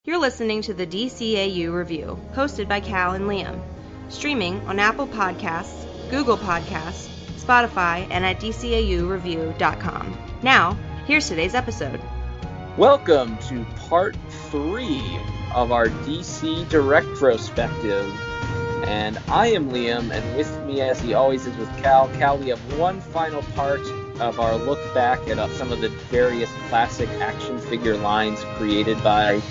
You're listening to the DCAU Review, hosted by Cal and Liam. Streaming on Apple Podcasts, Google Podcasts, Spotify, and at DCAUreview.com. Now, here's today's episode. Welcome to part 3 of our DC DirectRospective. And I am Liam, and with me, as he always is with Cal. Cal, we have one final part of our look back at some of the various classic action figure lines created by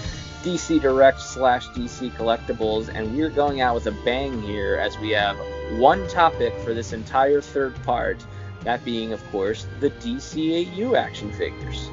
DC Direct / DC Collectibles, and we're going out with a bang here as we have one topic for this entire third part, that being, of course, the DCAU action figures.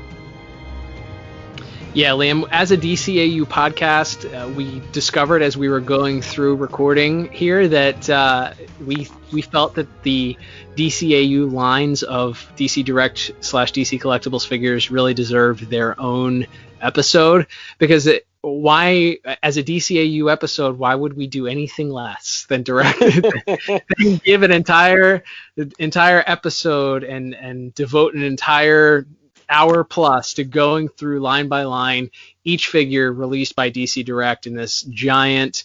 Yeah, Liam, as a DCAU podcast, we discovered as we were going through recording here that we felt that the DCAU lines of DC Direct / DC Collectibles figures really deserved their own episode, because why, as a DCAU episode, why would we do anything less than direct than give an entire episode and devote an entire hour plus to going through line by line each figure released by DC Direct in this giant,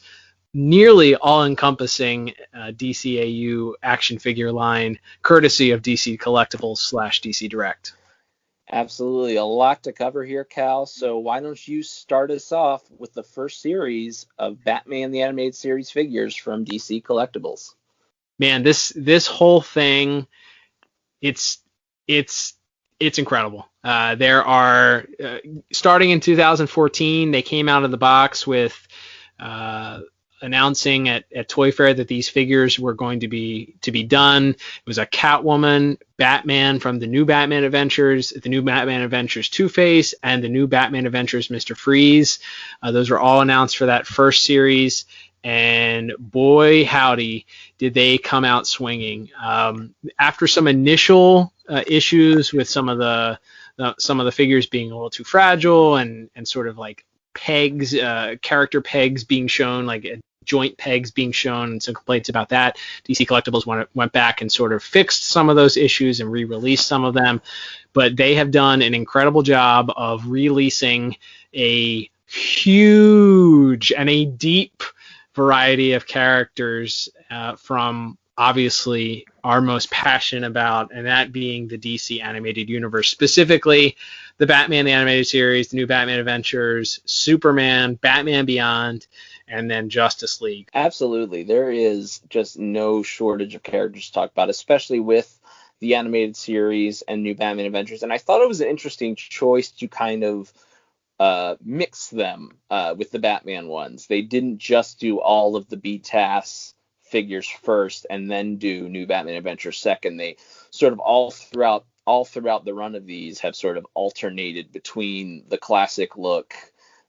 nearly all-encompassing DCAU action figure line, courtesy of DC Collectibles / DC Direct. Absolutely. A lot to cover here, Cal. So why don't you start us off with the first series of Batman the Animated Series figures from DC Collectibles? Man, this whole thing, it's incredible. There are, starting in 2014, they came out of the box with announcing at Toy Fair that these figures were going to be done. It was a Catwoman, Batman from the New Batman Adventures, the New Batman Adventures Two-Face, and the New Batman Adventures Mr. Freeze. Those were all announced for that first series, and boy howdy did they come out swinging. After some initial issues with some of the figures being a little too fragile and sort of like pegs, character pegs being shown, like joint pegs being shown, and some complaints about that, DC Collectibles went back and sort of fixed some of those issues and re-released some of them. But they have done an incredible job of releasing a huge and a deep variety of characters from obviously our most passionate about, and that being the DC animated universe, specifically the Batman the Animated Series, the New Batman Adventures, Superman, Batman Beyond, and then Justice League. Absolutely. There is just no shortage of characters to talk about, especially with the animated series and New Batman Adventures. And I thought it was an interesting choice to kind of mix them with the Batman ones. They didn't just do all of the BTAS figures first and then do New Batman Adventures second. They sort of all throughout the run of these have sort of alternated between the classic look,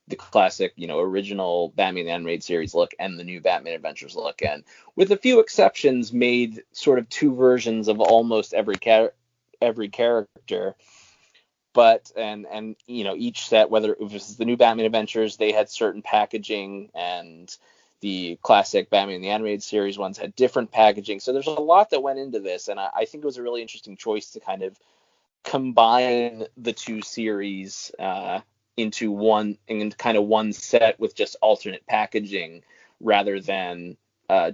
the classic, original Batman the Animated Series look, and the New Batman Adventures look, and with a few exceptions made sort of two versions of almost every character. But and each set, whether it was the New Batman Adventures, they had certain packaging, and the classic Batman the Animated Series ones had different packaging. So there's a lot that went into this, and I think it was a really interesting choice to kind of combine the two series into one set with just alternate packaging, rather than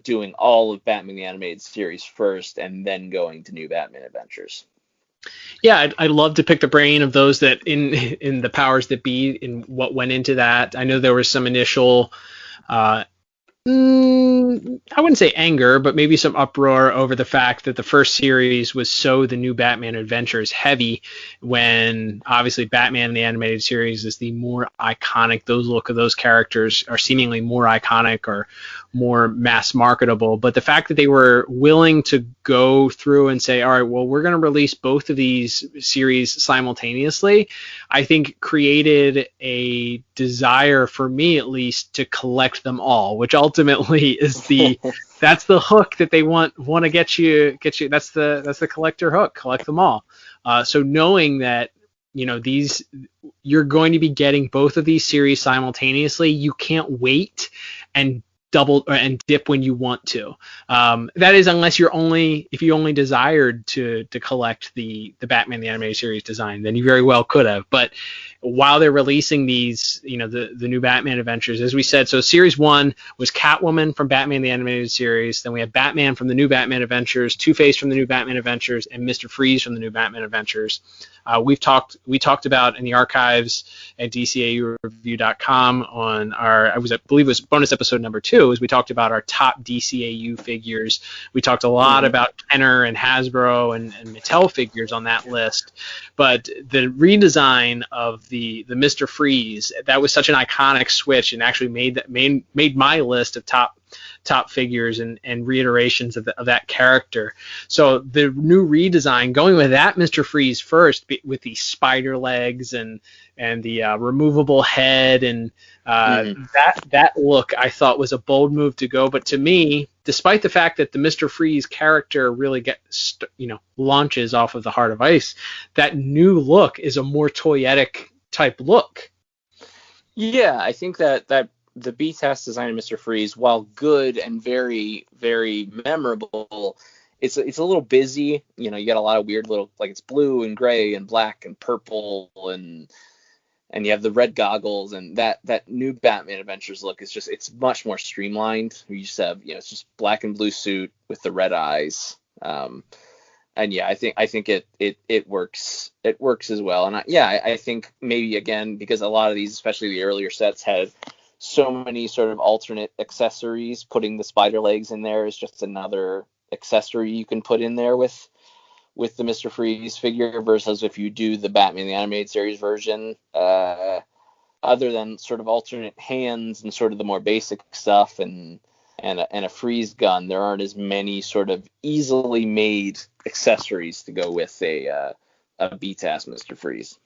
doing all of Batman the Animated Series first and then going to New Batman Adventures. Yeah, I'd love to pick the brain of those that in the powers that be in what went into that. I know there was some initial I wouldn't say anger, but maybe some uproar over the fact that the first series was so the New Batman Adventures heavy, when obviously Batman the Animated Series is the more iconic. Those characters are seemingly more iconic or more mass marketable. But the fact that they were willing to go through and say, all right, well, we're going to release both of these series simultaneously, I think created a desire, for me at least, to collect them all, which ultimately is that's the hook that they want to get you. That's the collector hook. Collect them all. So knowing that these, you're going to be getting both of these series simultaneously, you can't wait and double and dip when you want to. That is, unless if you only desired to collect the Batman the Animated Series design, then you very well could have. But while they're releasing these, the new Batman adventures, as we said, so Series 1 was Catwoman from Batman the Animated Series. Then we had Batman from the new Batman Adventures, Two-Face from the new Batman Adventures, and Mr. Freeze from the new Batman Adventures. We talked about in the archives at DCAUreview.com on I believe it was bonus episode number 2, as we talked about our top DCAU figures. We talked a lot about Kenner and Hasbro and Mattel figures on that list, but the redesign of the Mr. Freeze, that was such an iconic switch, and actually made my list of top figures and reiterations of that character. So the new redesign, going with that Mr. Freeze first, with the spider legs and the removable head, and that look, I thought was a bold move to go. But to me, despite the fact that the Mr. Freeze character really launches off of the Heart of Ice, that new look is a more toyetic type look. Yeah, I think that the B-Test design of Mr. Freeze, while good and very, very memorable, it's a little busy. You got a lot of weird little, like, it's blue and gray and black and purple, and you have the red goggles, and that new Batman Adventures look is just, it's much more streamlined. You just have, it's just black and blue suit with the red eyes. And yeah, I think it works. It works as well. And I think maybe, again, because a lot of these, especially the earlier sets, had so many sort of alternate accessories, putting the spider legs in there is just another accessory you can put in there with the Mr. Freeze figure, versus if you do the Batman the Animated Series version, other than sort of alternate hands and sort of the more basic stuff and a freeze gun, there aren't as many sort of easily made accessories to go with a BTAS Mr. Freeze.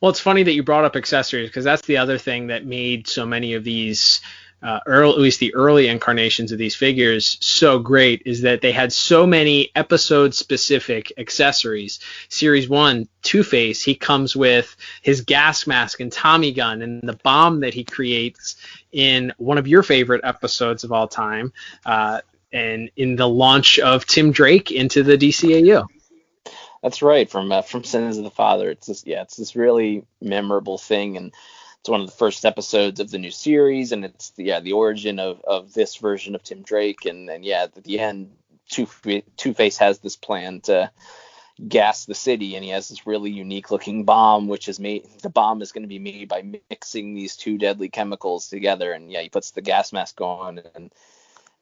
Well, it's funny that you brought up accessories, because that's the other thing that made so many of these, at least the early incarnations of these figures, so great, is that they had so many episode-specific accessories. Series 1, Two-Face, he comes with his gas mask and Tommy gun and the bomb that he creates in one of your favorite episodes of all time, and in the launch of Tim Drake into the DCAU. That's right, from Sins of the Father. It's this really memorable thing, and it's one of the first episodes of the new series, and it's the origin of this version of Tim Drake, and at the end, Two-Face has this plan to gas the city, and he has this really unique looking bomb, which is made. The bomb is going to be made by mixing these two deadly chemicals together, and he puts the gas mask on,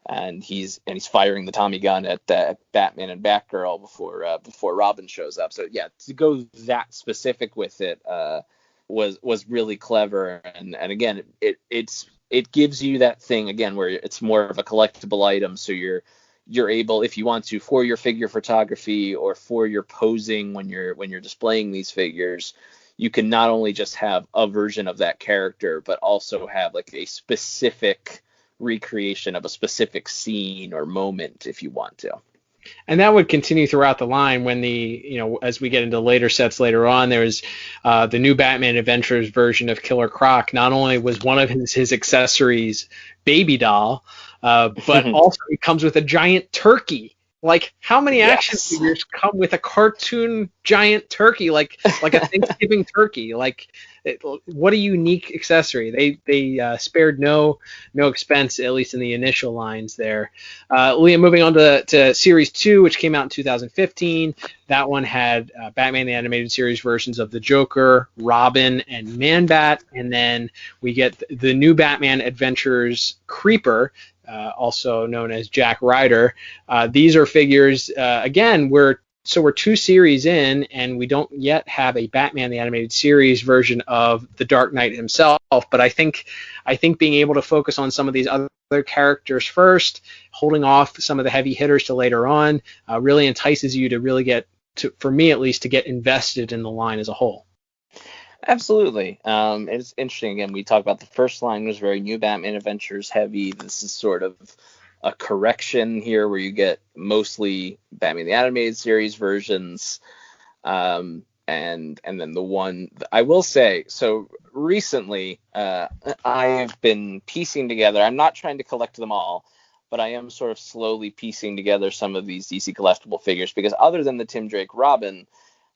and he's firing the Tommy gun at Batman and Batgirl before Robin shows up. So to go that specific with it was really clever, and again it gives you that thing again where it's more of a collectible item. So you're able, if you want to, for your figure photography or for your posing when you're displaying these figures, you can not only just have a version of that character, but also have like a specific recreation of a specific scene or moment if you want to. And that would continue throughout the line when as we get into later sets later on, there's the new Batman Adventures version of Killer Croc. Not only was one of his accessories Baby Doll, but also it comes with a giant turkey. Like, how many action figures come with a cartoon giant turkey, like a Thanksgiving turkey? Like, what a unique accessory. They spared no expense, at least in the initial lines there. Liam, moving on to Series 2, which came out in 2015. That one had Batman the Animated Series versions of the Joker, Robin, and Man-Bat. And then we get the new Batman Adventures Creeper, also known as Jack Ryder. These are figures, again, we're 2 series in, and we don't yet have a Batman the Animated Series version of the Dark Knight himself. But I think being able to focus on some of these other characters first, holding off some of the heavy hitters to later on, really entices you to really get to, for me at least, to get invested in the line as a whole. Absolutely. It's interesting. Again, we talked about the first line was very new Batman Adventures heavy. This is sort of a correction here where you get mostly Batman the Animated Series versions. and then the one I will say, so recently I've been piecing together. I'm not trying to collect them all, but I am sort of slowly piecing together some of these DC collectible figures, because other than the Tim Drake Robin,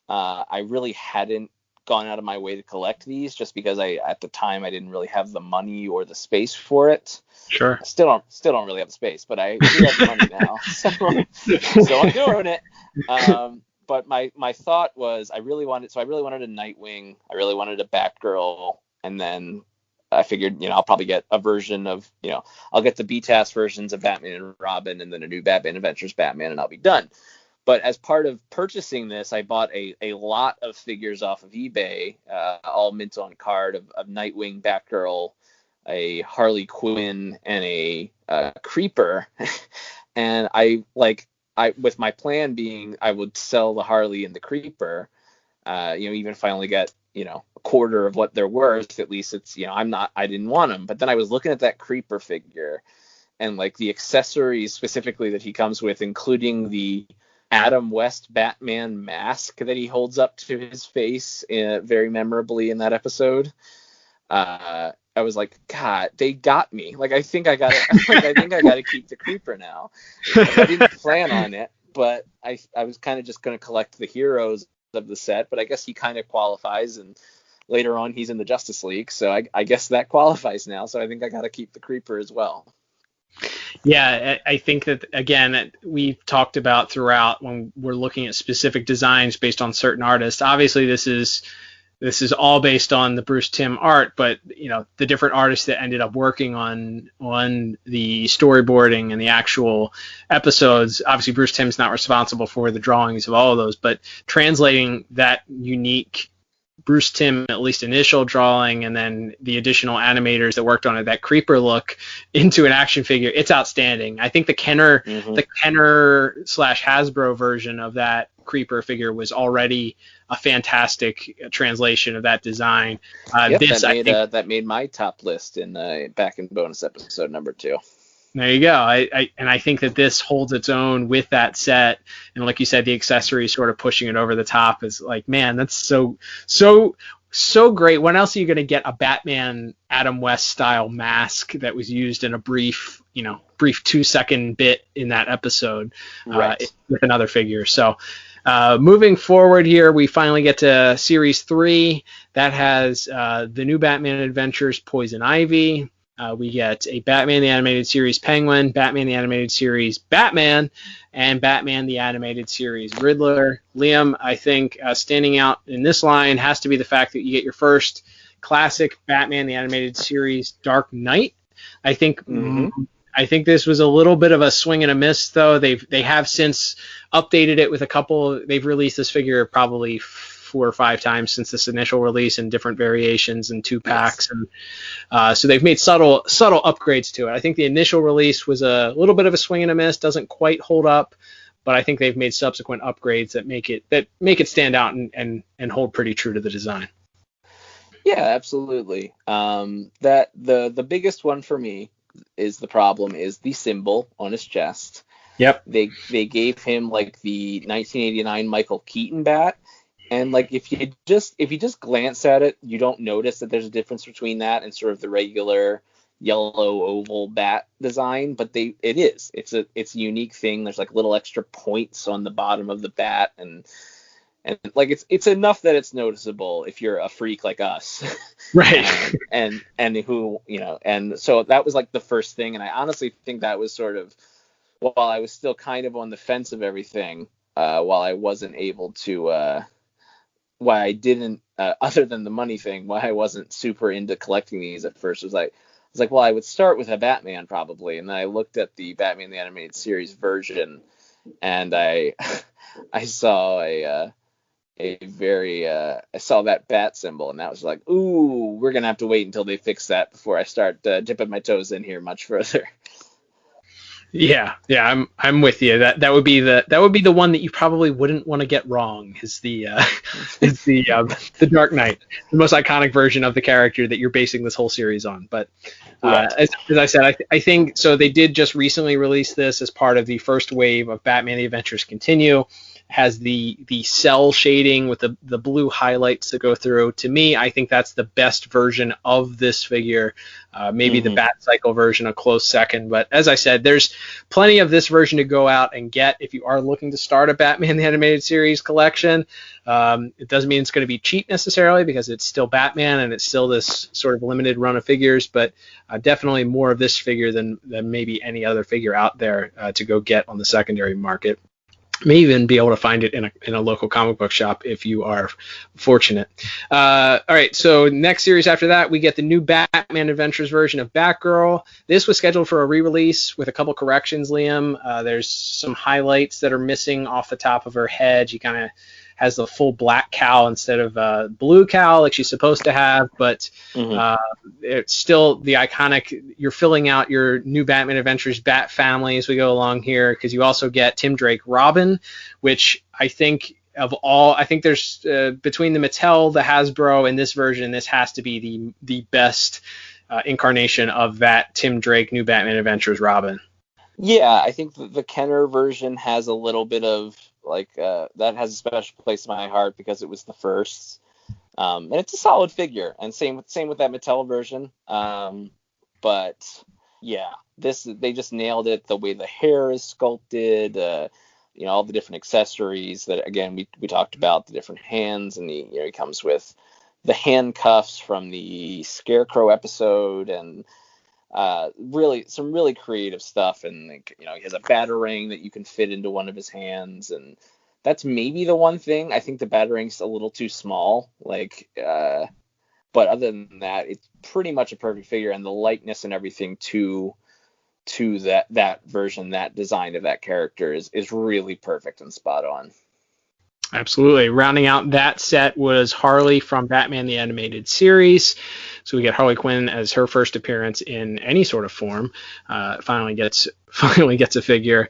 I really hadn't gone out of my way to collect these, just because at the time I didn't really have the money or the space for it. Sure. I still don't really have the space, but I do have the money now, so I'm doing it. But my thought was I really wanted a Nightwing, I really wanted a Batgirl, and then I figured, I'll probably get a version of, I'll get the BTAS versions of Batman and Robin, and then a new Batman Adventures Batman, and I'll be done. But as part of purchasing this, I bought a lot of figures off of eBay, all mint on card, of Nightwing, Batgirl, a Harley Quinn, and a Creeper. And I with my plan being I would sell the Harley and the Creeper, even if I only get, a quarter of what they're worth, at least it's, I didn't want them. But then I was looking at that Creeper figure and like the accessories specifically that he comes with, including the Adam West Batman mask that he holds up to his face very memorably in that episode. I was like, God, they got me. Like, I think I got to keep the Creeper now. Like, I didn't plan on it, but I was kind of just going to collect the heroes of the set, but I guess he kind of qualifies, and later on he's in the Justice League, so I guess that qualifies now. So I think I got to keep the Creeper as well. Yeah, I think that, again, we've talked about throughout when we're looking at specific designs based on certain artists. Obviously, this is all based on the Bruce Timm art, but the different artists that ended up working on the storyboarding and the actual episodes. Obviously, Bruce Timm's not responsible for the drawings of all of those, but translating that unique Bruce Timm, at least initial drawing, and then the additional animators that worked on it, that Creeper look, into an action figure, it's outstanding. I think the Kenner Hasbro version of that Creeper figure was already a fantastic translation of that design. That made my top list back in bonus episode number 2. There you go. I think that this holds its own with that set, and like you said, the accessories sort of pushing it over the top is like, man, that's so great. When else are you going to get a Batman Adam West style mask that was used in a brief 2-second bit in that episode, right, with another figure? So moving forward here, we finally get to Series 3. That has the new Batman Adventures Poison Ivy. We get a Batman the Animated Series Penguin, Batman the Animated Series Batman, and Batman the Animated Series Riddler. Liam, I think standing out in this line has to be the fact that you get your first classic Batman the Animated Series Dark Knight. I think this was a little bit of a swing and a miss, though. They have since updated it with a couple. They've released this figure probably 4 or 5 times since this initial release in different variations and 2 packs. Yes. And so they've made subtle upgrades to it. I think the initial release was a little bit of a swing and a miss, doesn't quite hold up, but I think they've made subsequent upgrades that make it stand out and hold pretty true to the design. Yeah, absolutely. That the biggest one for me is the symbol on his chest. Yep. They gave him like the 1989 Michael Keaton bat. And like if you just glance at it, you don't notice that there's a difference between that and sort of the regular yellow oval bat design, but it's a unique thing. There's like little extra points on the bottom of the bat, and like it's enough that it's noticeable if you're a freak like us. Right. and who, and so that was like the first thing, and I honestly think that was sort of, while I was still kind of on the fence of everything, while I wasn't able to why I didn't, other than the money thing, why I wasn't super into collecting these at first was like, well, I would start with a Batman probably, and then I looked at the Batman the Animated Series version, and I saw I saw that bat symbol, and that was like, ooh, we're gonna have to wait until they fix that before I start dipping my toes in here much further. Yeah, I'm with you. That would be the one that you probably wouldn't want to get wrong. Is the Dark Knight, the most iconic version of the character that you're basing this whole series on. But as I said, I think so. They did just recently release this as part of the first wave of Batman: The Adventures Continue, has the cell shading with the blue highlights that go through. To me, I think that's the best version of this figure. Maybe the Bat Cycle version a close second, but as I said, there's plenty of this version to go out and get if you are looking to start a Batman the Animated Series collection. It doesn't mean it's going to be cheap necessarily, because it's still Batman and it's still this sort of limited run of figures, but definitely more of this figure than maybe any other figure out there to go get on the secondary market. May even be able to find it in a local comic book shop if you are fortunate. All right, so next series after that, we get the new Batman Adventures version of Batgirl. This was scheduled for a re-release with a couple corrections, Liam. There's some highlights that are missing off the top of her head. She kind of has the full black cowl instead of blue cowl like she's supposed to have, but it's still the iconic. You're filling out your new Batman Adventures Bat family as we go along here, because you also get Tim Drake Robin, which I think there's between the Mattel, the Hasbro, and this version, this has to be the best incarnation of that Tim Drake new Batman Adventures Robin. Yeah, I think the Kenner version has a little bit of that has a special place in my heart because it was the first, and it's a solid figure. And same with that Mattel version. But yeah, they just nailed it. The way the hair is sculpted, all the different accessories that again we talked about, the different hands, and he comes with the handcuffs from the Scarecrow episode, and really some really creative stuff. And he has a batarang that you can fit into one of his hands, and that's maybe the one thing. I think the batarang's a little too small, but other than that, it's pretty much a perfect figure, and the likeness and everything to that version, that design of that character is really perfect and spot on. Absolutely. Rounding out that set was Harley from Batman the Animated Series. So we get Harley Quinn as her first appearance in any sort of form. Finally gets a figure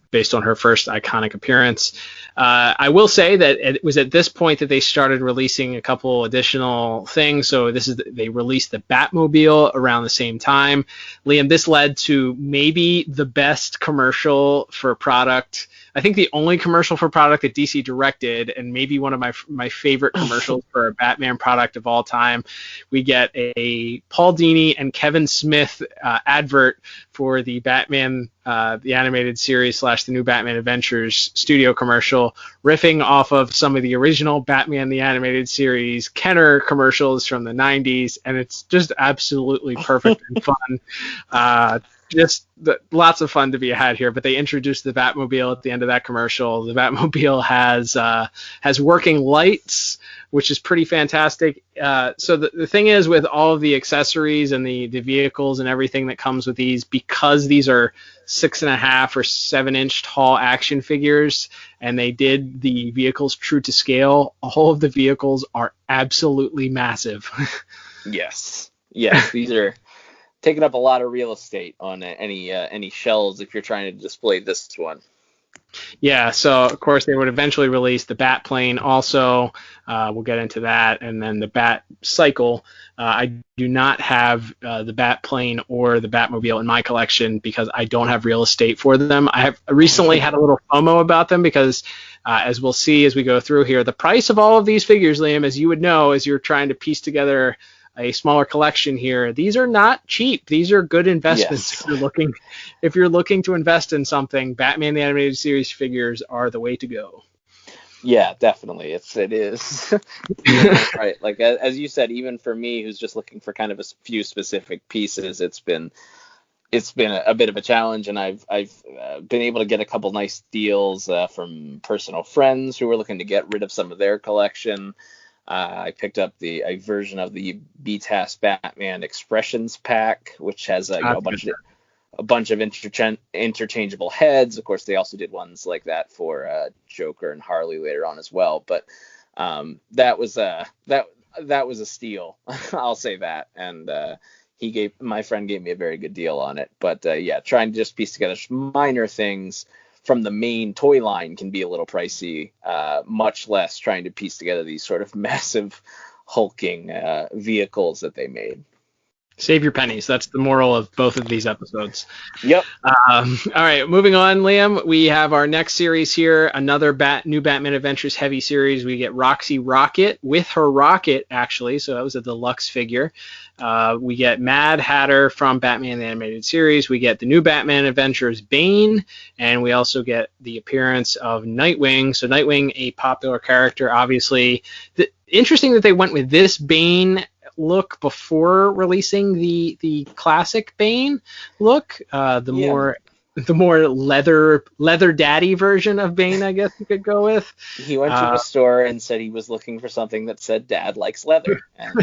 based on her first iconic appearance. I will say that it was at this point that they started releasing a couple additional things. So they released the Batmobile around the same time. Liam, this led to maybe the best commercial for product. I think the only commercial for product that DC directed, and maybe one of my favorite commercials for a Batman product of all time. We get a Paul Dini and Kevin Smith advert for the Batman, the Animated Series / the new Batman Adventures studio commercial, riffing off of some of the original Batman the Animated Series Kenner commercials from the 90s, and it's just absolutely perfect and fun. Just lots of fun to be had here. But they introduced the Batmobile at the end of that commercial. The Batmobile has working lights, which is pretty fantastic. So the thing is, with all of the accessories and the vehicles and everything that comes with these, because these are 6.5 or 7-inch tall action figures, and they did the vehicles true to scale, all of the vehicles are absolutely massive. Yes, these are taking up a lot of real estate on any shelves if you're trying to display this one. Yeah, so of course they would eventually release the Bat Plane also. We'll get into that, and then the Bat Cycle. I do not have the Bat Plane or the Batmobile in my collection because I don't have real estate for them. I have recently had a little FOMO about them because, as we'll see as we go through here, the price of all of these figures, Liam, as you would know, as you're trying to piece together a smaller collection here, these are not cheap. These are good investments. Yes. If you're looking to invest in something, Batman the Animated Series figures are the way to go. Yeah, definitely. It is. Right. Like as you said, even for me, who's just looking for kind of a few specific pieces, it's been a bit of a challenge, and I've been able to get a couple nice deals from personal friends who were looking to get rid of some of their collection. I picked up a version of the BTAS Batman Expressions pack, which has a bunch of interchangeable heads. Of course, they also did ones like that for Joker and Harley later on as well. But that was a steal. I'll say that. And my friend gave me a very good deal on it. But trying to just piece together minor things from the main toy line can be a little pricey, much less trying to piece together these sort of massive hulking vehicles that they made. Save your pennies. That's the moral of both of these episodes. Yep. All right, moving on, Liam. We have our next series here, another New Batman Adventures heavy series. We get Roxy Rocket with her rocket, actually. So that was a deluxe figure. We get Mad Hatter from Batman the Animated Series. We get the New Batman Adventures Bane, and we also get the appearance of Nightwing. So Nightwing, a popular character, obviously. Interesting that they went with this Bane look before releasing the classic Bane look. The more leather daddy version of Bane, I guess you could go with. He went to a store and said he was looking for something that said "Dad likes leather," and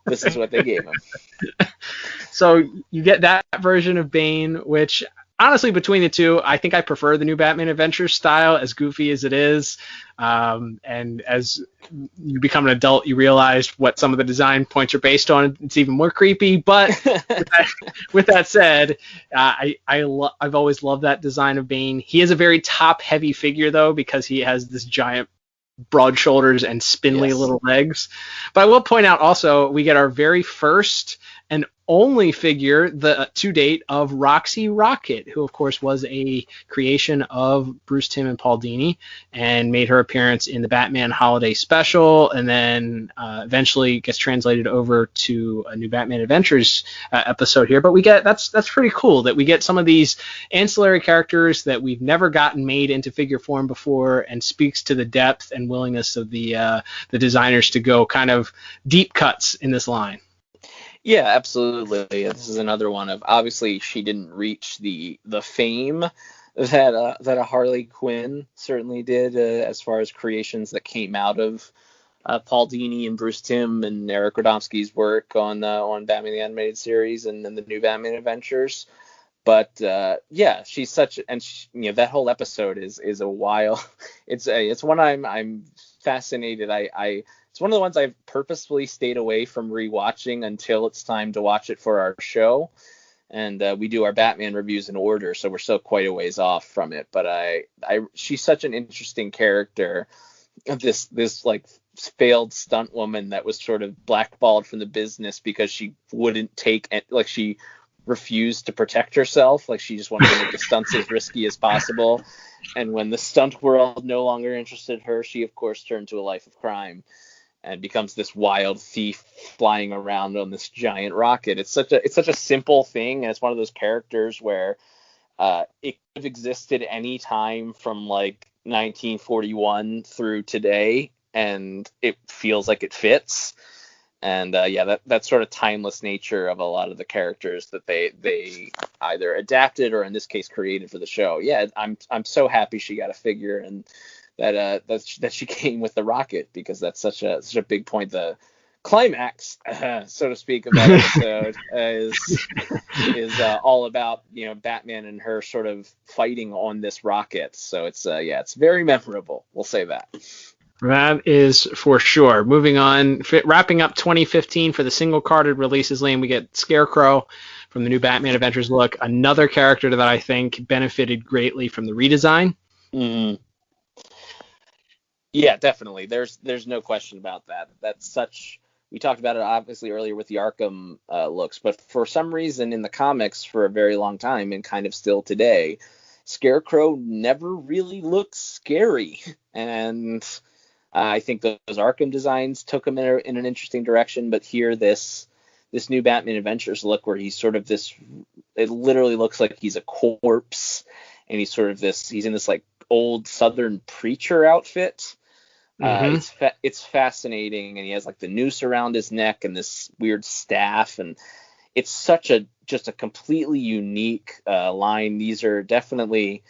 this is what they gave him. So you get that version of Bane, which honestly, between the two, I think I prefer the New Batman Adventures style, as goofy as it is. And as you become an adult, you realize what some of the design points are based on. It's even more creepy. But with that said, I've always loved that design of Bane. He is a very top-heavy figure, though, because he has this giant broad shoulders and spindly little legs. But I will point out also, we get our very first and only figure to date of Roxy Rocket, who of course was a creation of Bruce Timm and Paul Dini, and made her appearance in the Batman Holiday Special, and then eventually gets translated over to a New Batman Adventures episode here. But we get that's pretty cool that we get some of these ancillary characters that we've never gotten made into figure form before, and speaks to the depth and willingness of the designers to go kind of deep cuts in this line. Yeah, absolutely. This is another one of, obviously she didn't reach the fame that a Harley Quinn certainly did, as far as creations that came out of Paul Dini and Bruce Timm and Eric Radomski's work on Batman the Animated Series and then the New Batman Adventures. But she's such, and that whole episode is a while. It's one I'm fascinated. It's one of the ones I've purposefully stayed away from rewatching until it's time to watch it for our show. And we do our Batman reviews in order, so we're still quite a ways off from it. But she's such an interesting character. This like failed stunt woman that was sort of blackballed from the business because she wouldn't take it, like she refused to protect herself. Like she just wanted to make the stunts as risky as possible. And when the stunt world no longer interested her, she of course turned to a life of crime and becomes this wild thief flying around on this giant rocket. It's such a simple thing, and it's one of those characters where it could have existed any time from like 1941 through today, and it feels like it fits. And that sort of timeless nature of a lot of the characters that they either adapted or in this case created for the show. Yeah, I'm so happy she got a figure, and that she came with the rocket, because that's such a big point. The climax, so to speak, of that episode is all about Batman and her sort of fighting on this rocket. So it's very memorable. We'll say that. That is for sure. Moving on, wrapping up 2015 for the single carded releases, Liam, we get Scarecrow from the New Batman Adventures look, another character that I think benefited greatly from the redesign. Mm-hmm. Yeah, definitely. There's no question about that. That's such. We talked about it obviously earlier with the Arkham looks, but for some reason in the comics for a very long time, and kind of still today, Scarecrow never really looked scary. And I think those Arkham designs took him in an interesting direction. But here, this New Batman Adventures look, where he's sort of this, it literally looks like he's a corpse, and he's in this like old Southern preacher outfit. It's fascinating, and he has like the noose around his neck and this weird staff, and it's just a completely unique line. These are definitely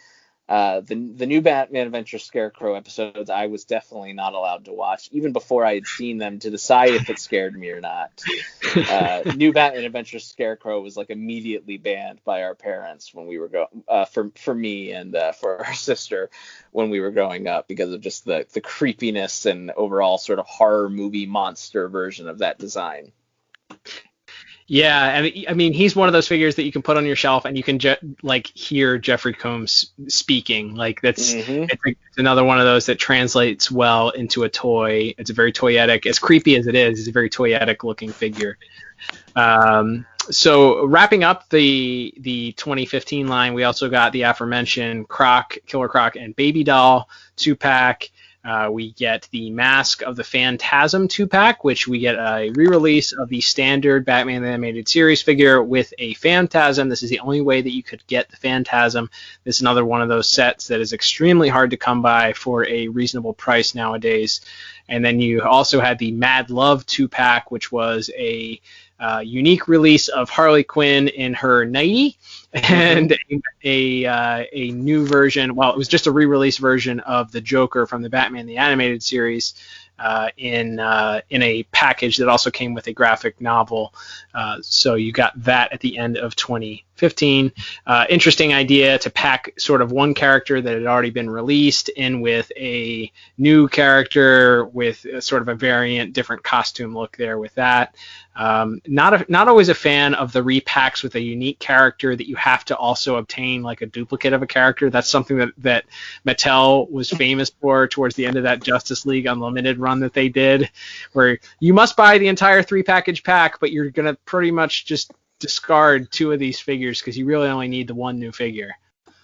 the New Batman Adventures Scarecrow episodes I was definitely not allowed to watch, even before I had seen them, to decide if it scared me or not. New Batman Adventures Scarecrow was like immediately banned by our parents when we were for me and for our sister when we were growing up, because of just the creepiness and overall sort of horror movie monster version of that design. Yeah, I mean, he's one of those figures that you can put on your shelf and you can hear Jeffrey Combs speaking. Like it's another one of those that translates well into a toy. It's a very toyetic, as creepy as it is. It's a very toyetic looking figure. So wrapping up the 2015 line, we also got the aforementioned Killer Croc, and Baby Doll 2-pack. We get the Mask of the Phantasm 2-pack, which we get a re-release of the standard Batman the Animated Series figure with a Phantasm. This is the only way that you could get the Phantasm. This is another one of those sets that is extremely hard to come by for a reasonable price nowadays. And then you also had the Mad Love 2-pack, which was a unique release of Harley Quinn in her nightie, and a new version. Well, it was just a re-release version of the Joker from the Batman the Animated Series in a package that also came with a graphic novel. So you got that at the end of 2015. Interesting idea to pack sort of one character that had already been released in with a new character with sort of a variant, different costume look there with that. Not always a fan of the repacks with a unique character that you have to also obtain like a duplicate of a character. That's something that Mattel was famous for towards the end of that Justice League Unlimited run that they did, where you must buy the entire 3-package pack, but you're going to pretty much just discard 2 of these figures because you really only need the one new figure.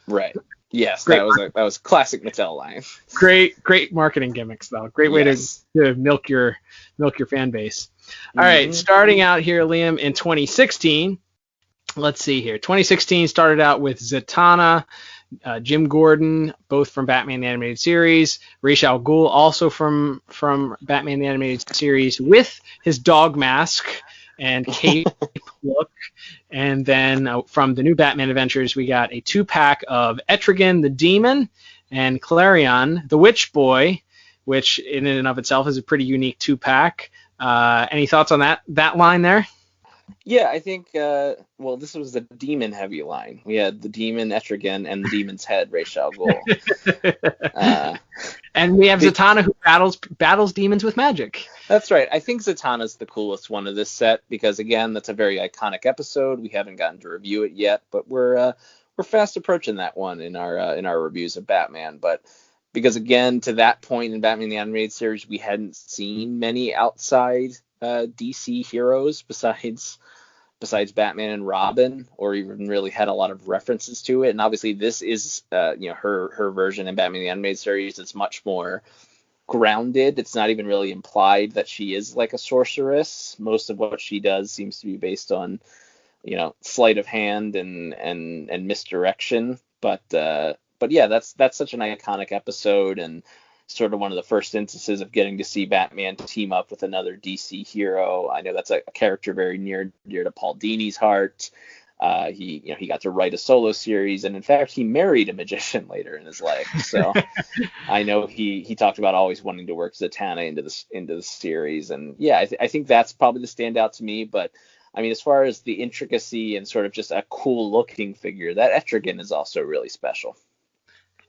Right. Yes, that was classic Mattel line. Great marketing gimmicks, though. Great way to milk your fan base. All right, starting out here, Liam, in 2016. Let's see here. 2016 started out with Zatanna, Jim Gordon, both from Batman the Animated Series. Ra's al Ghul, also from Batman the Animated Series, with his dog mask and cape look. And then from the new Batman Adventures, we got a 2-pack of Etrigan the Demon and Clarion the Witch Boy, which in and of itself is a pretty unique 2-pack. Any thoughts on that line there? Yeah, I think, this was the demon-heavy line. We had the demon Etrigan and the demon's head, Ra's al Ghul. And we have Zatanna, who battles demons with magic. That's right. I think Zatanna's the coolest one of this set because, again, that's a very iconic episode. We haven't gotten to review it yet, but we're fast approaching that one in our reviews of Batman. But because, again, to that point in Batman the Animated Series, we hadn't seen many outside DC heroes besides Batman and Robin, or even really had a lot of references to it. And obviously this is her version in Batman the Animated Series. It's much more grounded. It's not even really implied that she is like a sorceress. Most of what she does seems to be based on sleight of hand and misdirection. But yeah, that's such an iconic episode, and sort of one of the first instances of getting to see Batman team up with another DC hero. I know that's a character very near to Paul Dini's heart. He got to write a solo series, and in fact, he married a magician later in his life. So I know he talked about always wanting to work Zatanna into the series, and yeah, I think that's probably the standout to me. But I mean, as far as the intricacy and sort of just a cool looking figure, that Etrigan is also really special.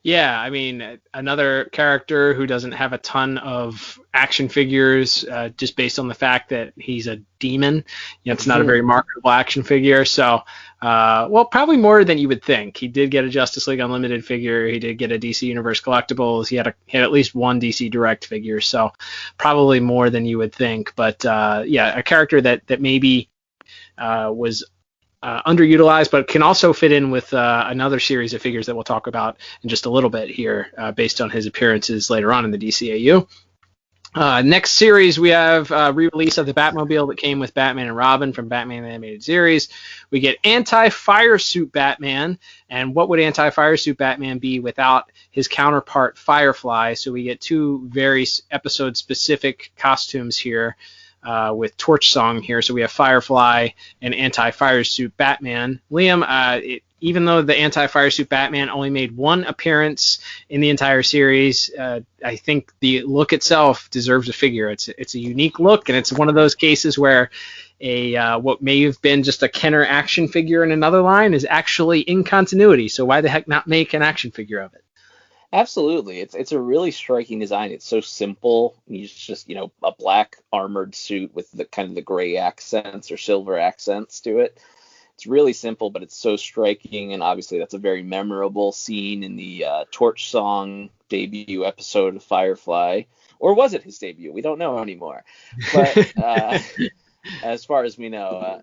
Yeah, I mean, another character who doesn't have a ton of action figures, just based on the fact that he's a demon. It's not a very marketable action figure. So, probably more than you would think. He did get a Justice League Unlimited figure. He did get a DC Universe Collectibles. He had at least one DC Direct figure. So, probably more than you would think. But a character that maybe was underutilized, but can also fit in with another series of figures that we'll talk about in just a little bit here, based on his appearances later on in the DCAU. Next series, we have re-release of the Batmobile that came with Batman and Robin from Batman the Animated Series. We get Anti-Fire Suit Batman, and what would Anti-Fire Suit Batman be without his counterpart Firefly? So we get 2 very episode-specific costumes here. With Torch Song here. So we have Firefly and Anti-Fire Suit Batman. Liam, even though the Anti-Fire Suit Batman only made 1 appearance in the entire series, I think the look itself deserves a figure. It's a unique look, and it's one of those cases where what may have been just a Kenner action figure in another line is actually in continuity. So why the heck not make an action figure of it? Absolutely. It's a really striking design. It's so simple. It's just, a black armored suit with the kind of the gray accents or silver accents to it. It's really simple, but it's so striking. And obviously that's a very memorable scene in the Torch Song debut episode of Firefly. Or was it his debut? We don't know anymore. But as far as we know,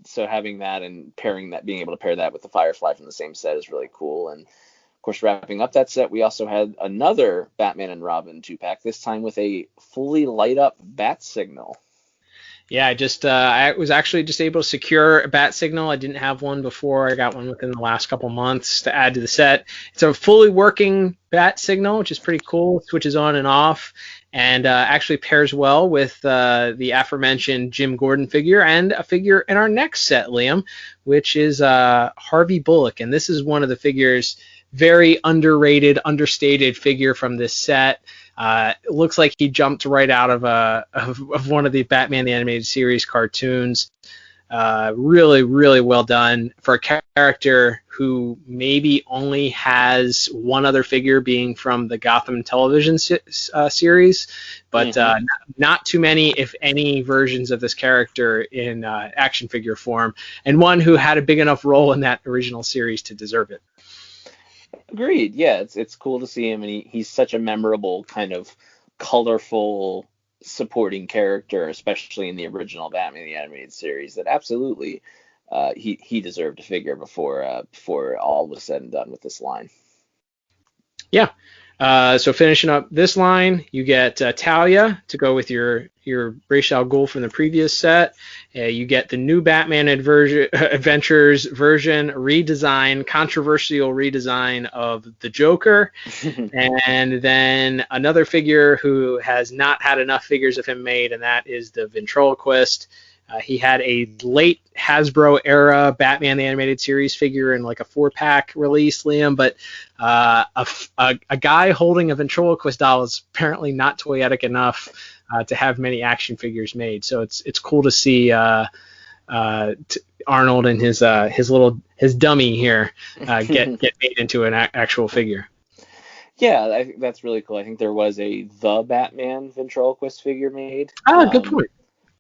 so having that and being able to pair that with the Firefly from the same set is really cool. And of course, wrapping up that set, we also had another Batman and Robin 2-pack, this time with a fully light up bat signal. Yeah, I was actually just able to secure a bat signal. I didn't have one before. I got one within the last couple months to add to the set. It's a fully working bat signal, which is pretty cool. It switches on and off, and actually pairs well with the aforementioned Jim Gordon figure and a figure in our next set, Liam, which is Harvey Bullock. And this is one of the figures, very underrated, understated figure from this set. It looks like he jumped right out of one of the Batman the Animated Series cartoons. Really, really well done for a character who maybe only has one other figure, being from the Gotham television series, but not too many, if any, versions of this character in action figure form, and one who had a big enough role in that original series to deserve it. Agreed. Yeah, it's cool to see him, and he's such a memorable, kind of colorful supporting character, especially in the original Batman the Animated Series, that absolutely he deserved a figure before all was said and done with this line. Yeah. So finishing up this line, you get Talia to go with your Ra's al Ghul from the previous set. You get the new Batman Adventures version redesign, controversial redesign of the Joker, and then another figure who has not had enough figures of him made, and that is the ventriloquist. He had a late Hasbro era Batman the Animated Series figure in like a 4-pack release, Liam, but a guy holding a ventriloquist doll is apparently not toyetic enough to have many action figures made. So it's cool to see Arnold and his dummy here get made into an actual figure. Yeah, I think that's really cool. I think there was the Batman ventriloquist figure made. Good point.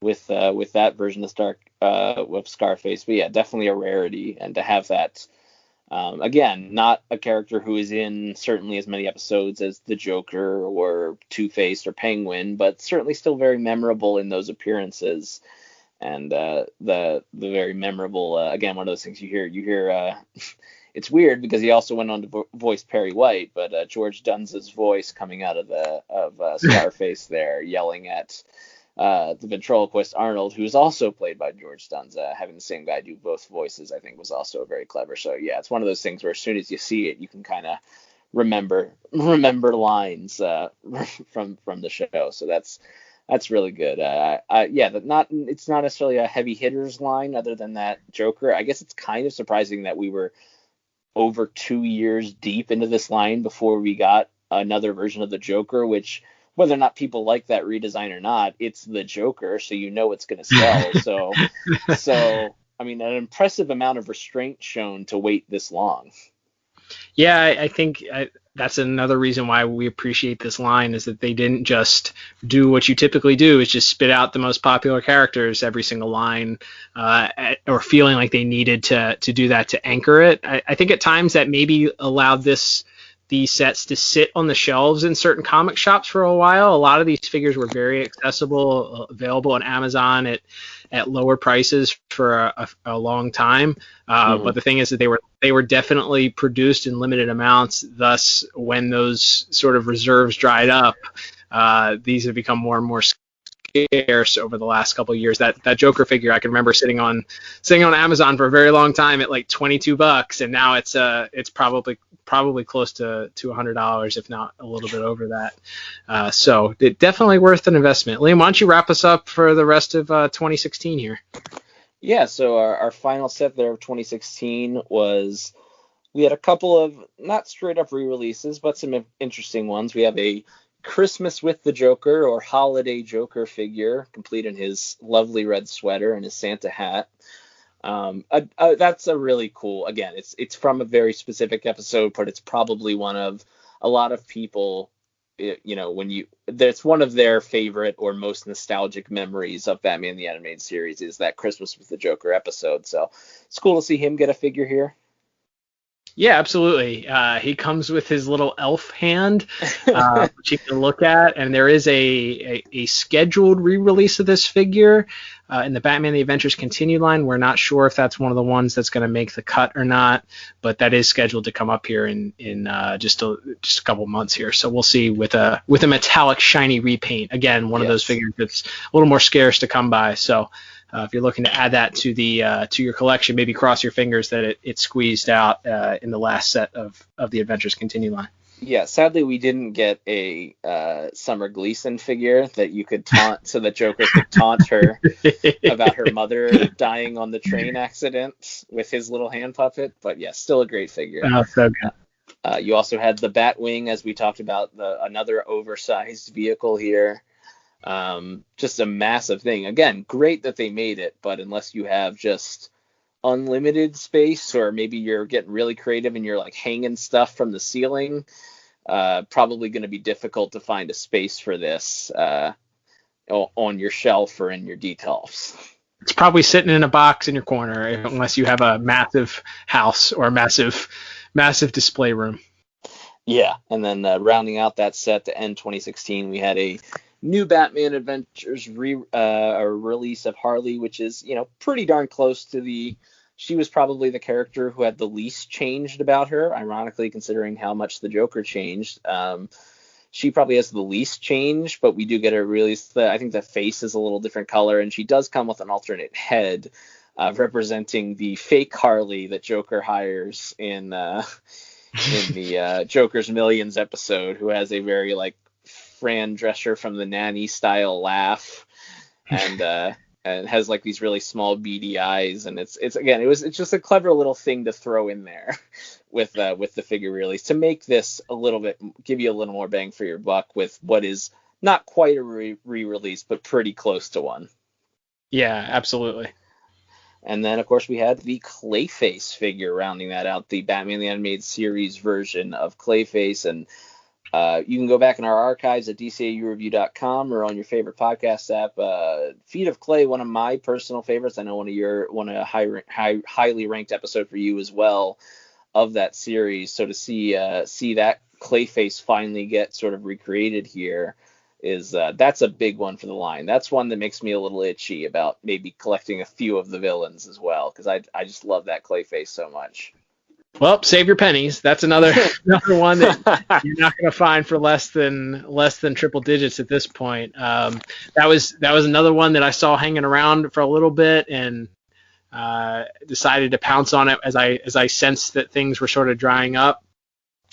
With that version of Scarface, but yeah, definitely a rarity, and to have that, again, not a character who is in certainly as many episodes as the Joker or Two-Face or Penguin, but certainly still very memorable in those appearances, and the very memorable, again, one of those things you hear. It's weird because he also went on to voice Perry White, but George Dunz's voice coming out of Scarface there, yelling at the ventriloquist Arnold, who's also played by George Dunz, having the same guy do both voices, I think was also very clever. So yeah, it's one of those things where as soon as you see it, you can kind of remember lines from the show. So that's really good. It's not necessarily a heavy hitters line other than that Joker. I guess it's kind of surprising that we were over 2 years deep into this line before we got another version of the Joker, which, whether or not people like that redesign or not, it's the Joker, so you know it's going to sell. So I mean, an impressive amount of restraint shown to wait this long. Yeah, I think that's another reason why we appreciate this line, is that they didn't just do what you typically do, is just spit out the most popular characters every single line, or feeling like they needed to do that to anchor it. I think at times that maybe allowed these sets to sit on the shelves in certain comic shops for a while. A lot of these figures were very accessible, available on Amazon at lower prices for a long time. But the thing is that they were definitely produced in limited amounts. Thus, when those sort of reserves dried up, these have become more and more scarce over the last couple of years. That Joker figure, I can remember sitting on Amazon for a very long time at like $22, and now it's probably close to $100, if not a little bit over that. So it definitely worth an investment. Liam, why don't you wrap us up for the rest of 2016 here? Yeah, so our final set there of 2016 was, we had a couple of not straight up re-releases, but some interesting ones. We have a Christmas with the Joker, or Holiday Joker figure, complete in his lovely red sweater and his Santa hat. That's a really cool, again, it's from a very specific episode, but it's probably one of a lot of people, that's one of their favorite or most nostalgic memories of Batman the Animated Series, is that Christmas with the Joker episode. So it's cool to see him get a figure here. Yeah, absolutely. He comes with his little elf hand, which you can look at, and there is a scheduled re-release of this figure in the Batman: The Adventures Continue line. We're not sure if that's one of the ones that's going to make the cut or not, but that is scheduled to come up here in just a couple months here. So we'll see with a metallic shiny repaint. Again, one of those figures that's a little more scarce to come by. So. If you're looking to add that to your collection, maybe cross your fingers that it squeezed out in the last set of the Adventures Continue line. Yeah, sadly we didn't get a Summer Gleason figure that you could taunt, so that Joker could taunt her about her mother dying on the train accident with his little hand puppet. But yeah, still a great figure. Oh, so good. You also had the Bat-Wing, as we talked about, another oversized vehicle here. Just a massive thing. Again, great that they made it, but unless you have just unlimited space, or maybe you're getting really creative and you're like hanging stuff from the ceiling, probably going to be difficult to find a space for this on your shelf or in your details. It's probably sitting in a box in your corner, unless you have a massive house or a massive display room. Yeah, and then rounding out that set to end 2016, we had a new Batman Adventures release of Harley, which is, pretty darn close to she was probably the character who had the least changed about her, ironically, considering how much the Joker changed. She probably has the least change, but we do get a release. I think the face is a little different color, and she does come with an alternate head representing the fake Harley that Joker hires in the Joker's Millions episode, who has a very Fran Drescher from the Nanny style laugh, and has these really small beady eyes, and it's just a clever little thing to throw in there with the figure release to make this give you a little more bang for your buck with what is not quite a re-release, but pretty close to one. Yeah, absolutely. And then, of course, we had the Clayface figure rounding that out, the Batman the Animated Series version of Clayface. And you can go back in our archives at DCAUreview.com or on your favorite podcast app. Feet of Clay, one of my personal favorites. I know one of highly ranked episode for you as well of that series. So to see that Clayface finally get sort of recreated here that's a big one for the line. That's one that makes me a little itchy about maybe collecting a few of the villains as well, because I just love that Clayface so much. Well, save your pennies. That's another one that you're not going to find for less than triple digits at this point. That was another one that I saw hanging around for a little bit and decided to pounce on it as I sensed that things were sort of drying up.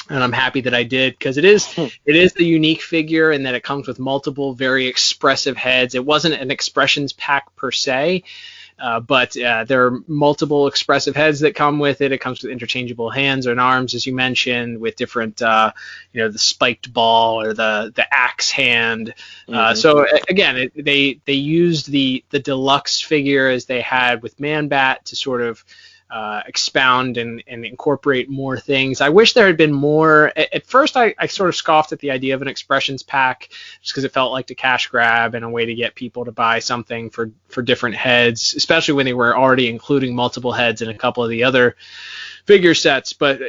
And I'm happy that I did, because it is the unique figure in that it comes with multiple very expressive heads. It wasn't an expressions pack per se, but there are multiple expressive heads that come with it. It comes with interchangeable hands and arms, as you mentioned, with different, the spiked ball or the axe hand. So again, they used the deluxe figure as they had with Man-Bat to sort of expound and incorporate more things. I wish there had been more. At first, I sort of scoffed at the idea of an expressions pack just because it felt like a cash grab and a way to get people to buy something for different heads, especially when they were already including multiple heads in a couple of the other figure sets. But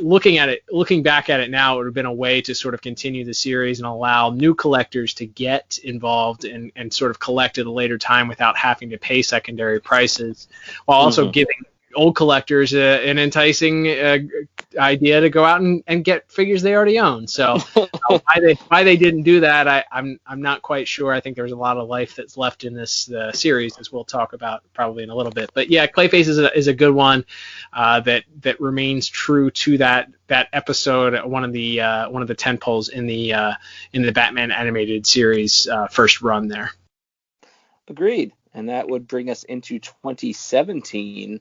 looking back at it now, it would have been a way to sort of continue the series and allow new collectors to get involved and sort of collect at a later time without having to pay secondary prices, while also giving old collectors an enticing idea to go out and get figures they already own. So why they didn't do that, I'm not quite sure. I think there's a lot of life that's left in this series, as we'll talk about probably in a little bit. But yeah, Clayface is a good one that remains true to that episode, one of the tentpoles in the Batman animated series first run there. Agreed. And that would bring us into 2017.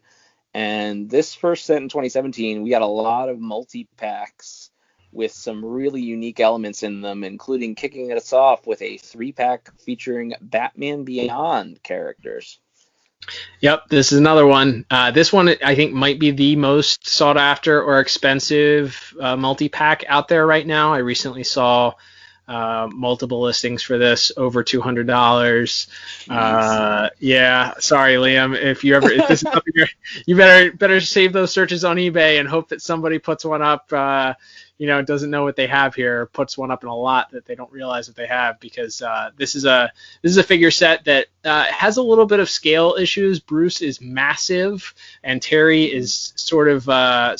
And this first set in 2017, we got a lot of multi-packs with some really unique elements in them, including kicking us off with a 3-pack featuring Batman Beyond characters. Yep, this is another one. This one, I think, might be the most sought after or expensive multi-pack out there right now. I recently saw multiple listings for this, over $200. Yeah, sorry, Liam. If this is something you better save those searches on eBay and hope that somebody puts one up. Doesn't know what they have here, puts one up in a lot that they don't realize that they have, because this is a figure set that has a little bit of scale issues. Bruce is massive, and Terry is sort of a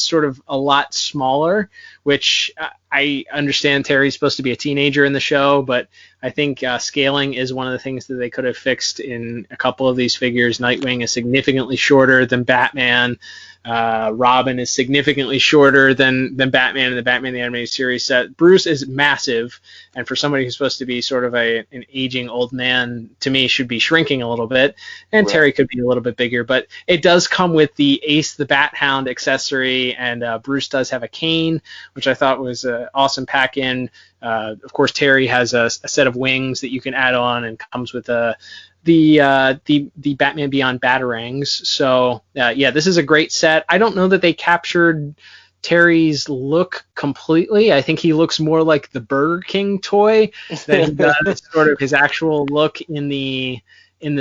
lot smaller, which I understand Terry's supposed to be a teenager in the show, but I think scaling is one of the things that they could have fixed in a couple of these figures. Nightwing is significantly shorter than Batman. Robin is significantly shorter than Batman in the Batman the Animated Series set. Bruce is massive, and for somebody who's supposed to be sort of an aging old man, to me, should be shrinking a little bit, and right. Terry could be a little bit bigger, but it does come with the Ace the Bat Hound accessory, and Bruce does have a cane, which I thought was an awesome pack-in. Of course, Terry has a set of wings that you can add on, and comes with the Batman Beyond Batarangs. So this is a great set. I don't know that they captured Terry's look completely. I think he looks more like the Burger King toy than he does sort of his actual look in the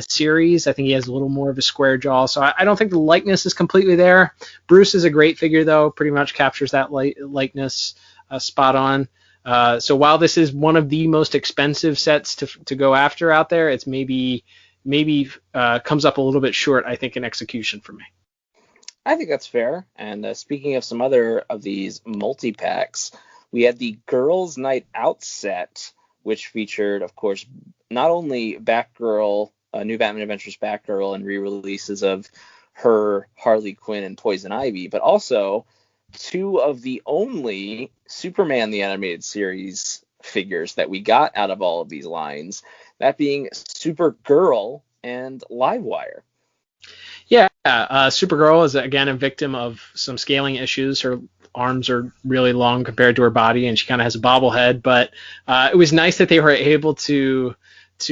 series. I think he has a little more of a square jaw, so I don't think the likeness is completely there. Bruce is a great figure, though. Pretty much captures that likeness spot on. So while this is one of the most expensive sets to go after out there, it's maybe comes up a little bit short, I think, in execution for me. I think that's fair. And speaking of some other of these multi-packs, we had the Girls Night Out set, which featured, of course, not only Batgirl, New Batman Adventures Batgirl, and re-releases of her, Harley Quinn, and Poison Ivy, but also two of the only Superman the Animated Series figures that we got out of all of these lines, that being Supergirl and Livewire. Yeah, Supergirl is, again, a victim of some scaling issues. Her arms are really long compared to her body, and she kind of has a bobblehead, but it was nice that they were able to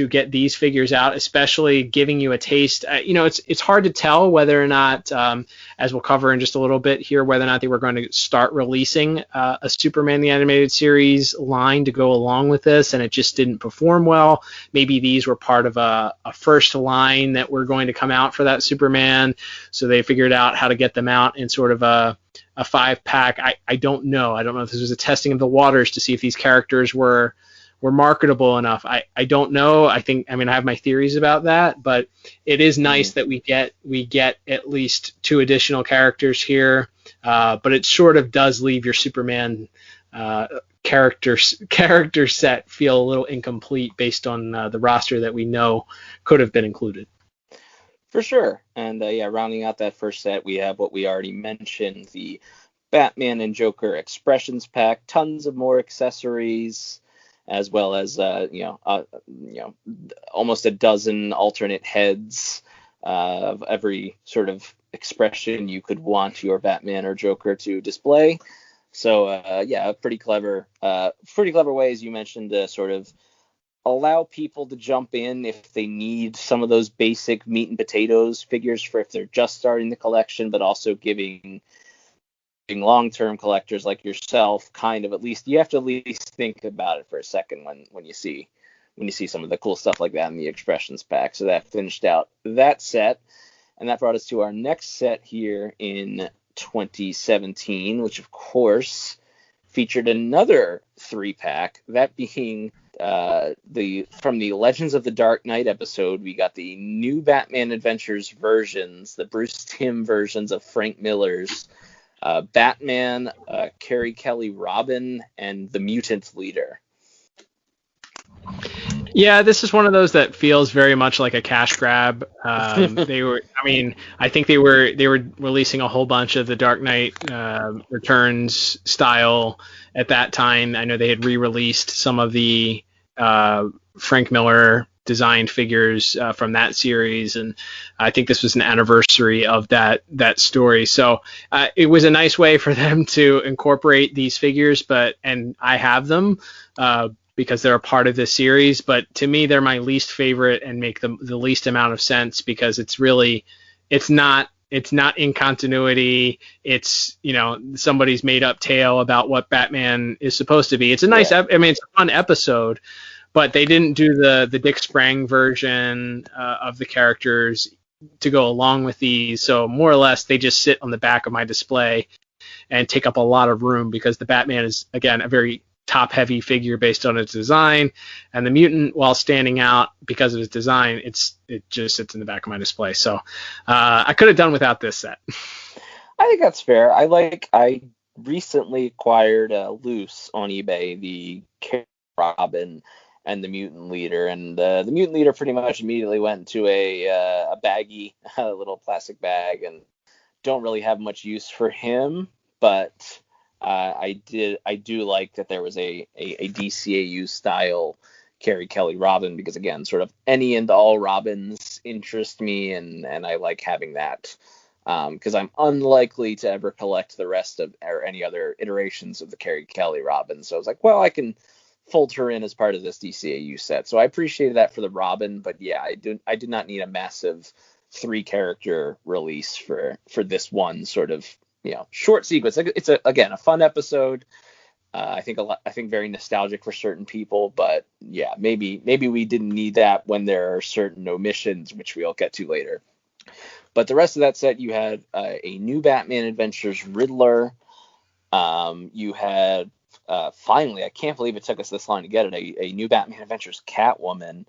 get these figures out, especially giving you a taste. It's hard to tell whether or not, as we'll cover in just a little bit here, whether or not they were going to start releasing a Superman the Animated Series line to go along with this, and it just didn't perform well. Maybe these were part of a first line that were going to come out for that Superman, so they figured out how to get them out in sort of a 5-pack. I don't know. I don't know if this was a testing of the waters to see if these characters were marketable enough. I don't know. I have my theories about that, but it is nice that we get at least 2 additional characters here. But it sort of does leave your Superman character set feel a little incomplete based on the roster that we know could have been included. For sure. And rounding out that first set, we have what we already mentioned, the Batman and Joker Expressions pack, tons of more accessories, as well as almost a dozen alternate heads of every sort of expression you could want your Batman or Joker to display. So pretty clever way, as you mentioned, to sort of allow people to jump in if they need some of those basic meat and potatoes figures for if they're just starting the collection, but also giving long-term collectors like yourself kind of you have to at least think about it for a second when you see some of the cool stuff like that in the Expressions pack. So that finished out that set, and that brought us to our next set here in 2017, which of course featured another 3-pack, that being from the Legends of the Dark Knight episode. We got the New Batman Adventures versions, the Bruce Timm versions of Frank Miller's Batman, Carrie Kelly Robin, and the Mutant Leader. Yeah, this is one of those that feels very much like a cash grab. I think they were releasing a whole bunch of the Dark Knight Returns style at that time. I know they had re-released some of the Frank Miller designed figures from that series, and I think this was an anniversary of that story. So it was a nice way for them to incorporate these figures, and I have them because they're a part of this series, but to me they're my least favorite and make the least amount of sense, because it's not It's not in continuity. It's, somebody's made up tale about what Batman is supposed to be. It's a nice, it's a fun episode, but they didn't do the Dick Sprang version of the characters to go along with these. So more or less, they just sit on the back of my display and take up a lot of room because the Batman is, again, a very top-heavy figure based on its design, and the mutant, while standing out because of its design, it just sits in the back of my display. So I could have done without this set. I think that's fair. I recently acquired loose on eBay the Robin and the Mutant Leader, and the Mutant Leader pretty much immediately went into a baggie, a little plastic bag, and don't really have much use for him, but I do like that there was a DCAU style Carrie Kelly Robin, because again, sort of any and all Robins interest me, and I like having that because I'm unlikely to ever collect the rest of or any other iterations of the Carrie Kelly Robin. So I was like, well, I can fold her in as part of this DCAU set. So I appreciated that for the Robin, but yeah, I did not need a massive 3-character release for this one sort of short sequence. It's a fun episode. I think very nostalgic for certain people, but yeah, maybe we didn't need that when there are certain omissions, which we'll get to later. But the rest of that set, you had a new Batman Adventures Riddler. You had finally, I can't believe it took us this long to get it, a new Batman Adventures Catwoman.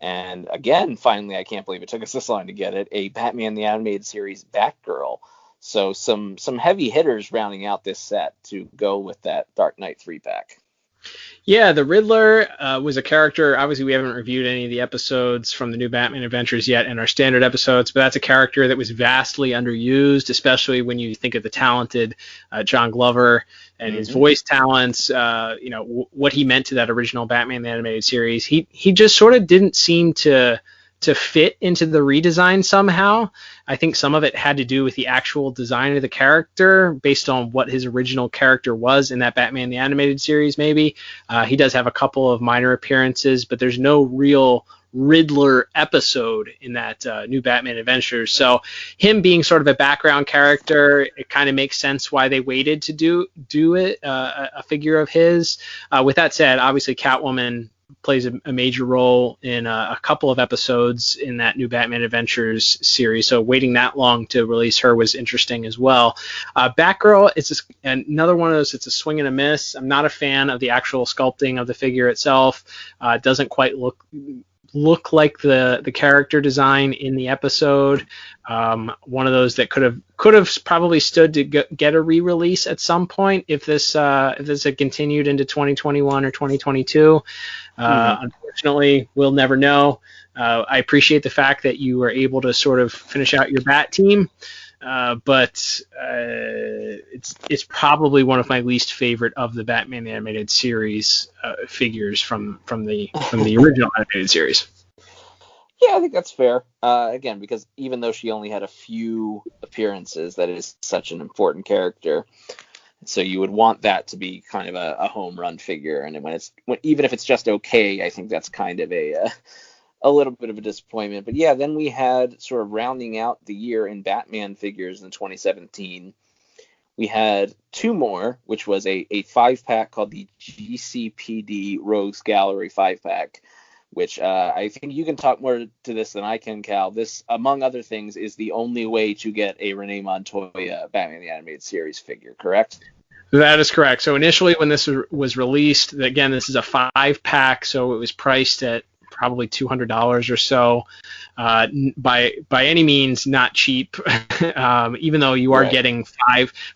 And again, finally, I can't believe it took us this long to get it, a Batman the Animated Series Batgirl. So some heavy hitters rounding out this set to go with that Dark Knight 3-pack. Yeah, the Riddler was a character. Obviously, we haven't reviewed any of the episodes from the new Batman Adventures yet in our standard episodes, but that's a character that was vastly underused, especially when you think of the talented John Glover and his voice talents, what he meant to that original Batman the Animated Series. He just sort of didn't seem to fit into the redesign somehow. I think some of it had to do with the actual design of the character based on what his original character was in that Batman the Animated Series, maybe. He does have a couple of minor appearances, but there's no real Riddler episode in that new Batman Adventures. So him being sort of a background character, it kind of makes sense why they waited to do it, a figure of his. With that said, obviously Catwoman plays a major role in a couple of episodes in that new Batman Adventures series, so waiting that long to release her was interesting as well. Batgirl, it's another one of those, it's a swing and a miss. I'm not a fan of the actual sculpting of the figure itself. It doesn't quite look like the character design in the episode. One of those that could have probably stood to get a re-release at some point if this had continued into 2021 or 2022. Unfortunately, we'll never know. I appreciate the fact that you were able to sort of finish out your Bat team, but it's probably one of my least favorite of the Batman Animated Series figures from the original animated series. Yeah, I think that's fair. Again, because even though she only had a few appearances, that is such an important character. So you would want that to be kind of a home run figure, and even if it's just okay, I think that's kind of a little bit of a disappointment. But yeah, then we had sort of rounding out the year in Batman figures in 2017. We had two more, which was a 5-pack called the GCPD Rogues Gallery 5-pack, which I think you can talk more to this than I can, Cal. This, among other things, is the only way to get a Renee Montoya Batman the Animated Series figure, correct? That is correct. So initially when this was released, again, this is a 5-pack, so it was priced at probably $200 or so. By any means, not cheap, even though you are getting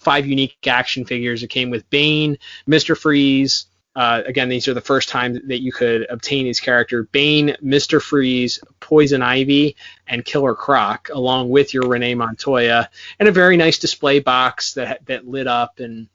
five unique action figures. It came with Bane, Mr. Freeze. Again, these are the first time that you could obtain his character. Bane, Mr. Freeze, Poison Ivy, and Killer Croc, along with your Renee Montoya, and a very nice display box that lit up and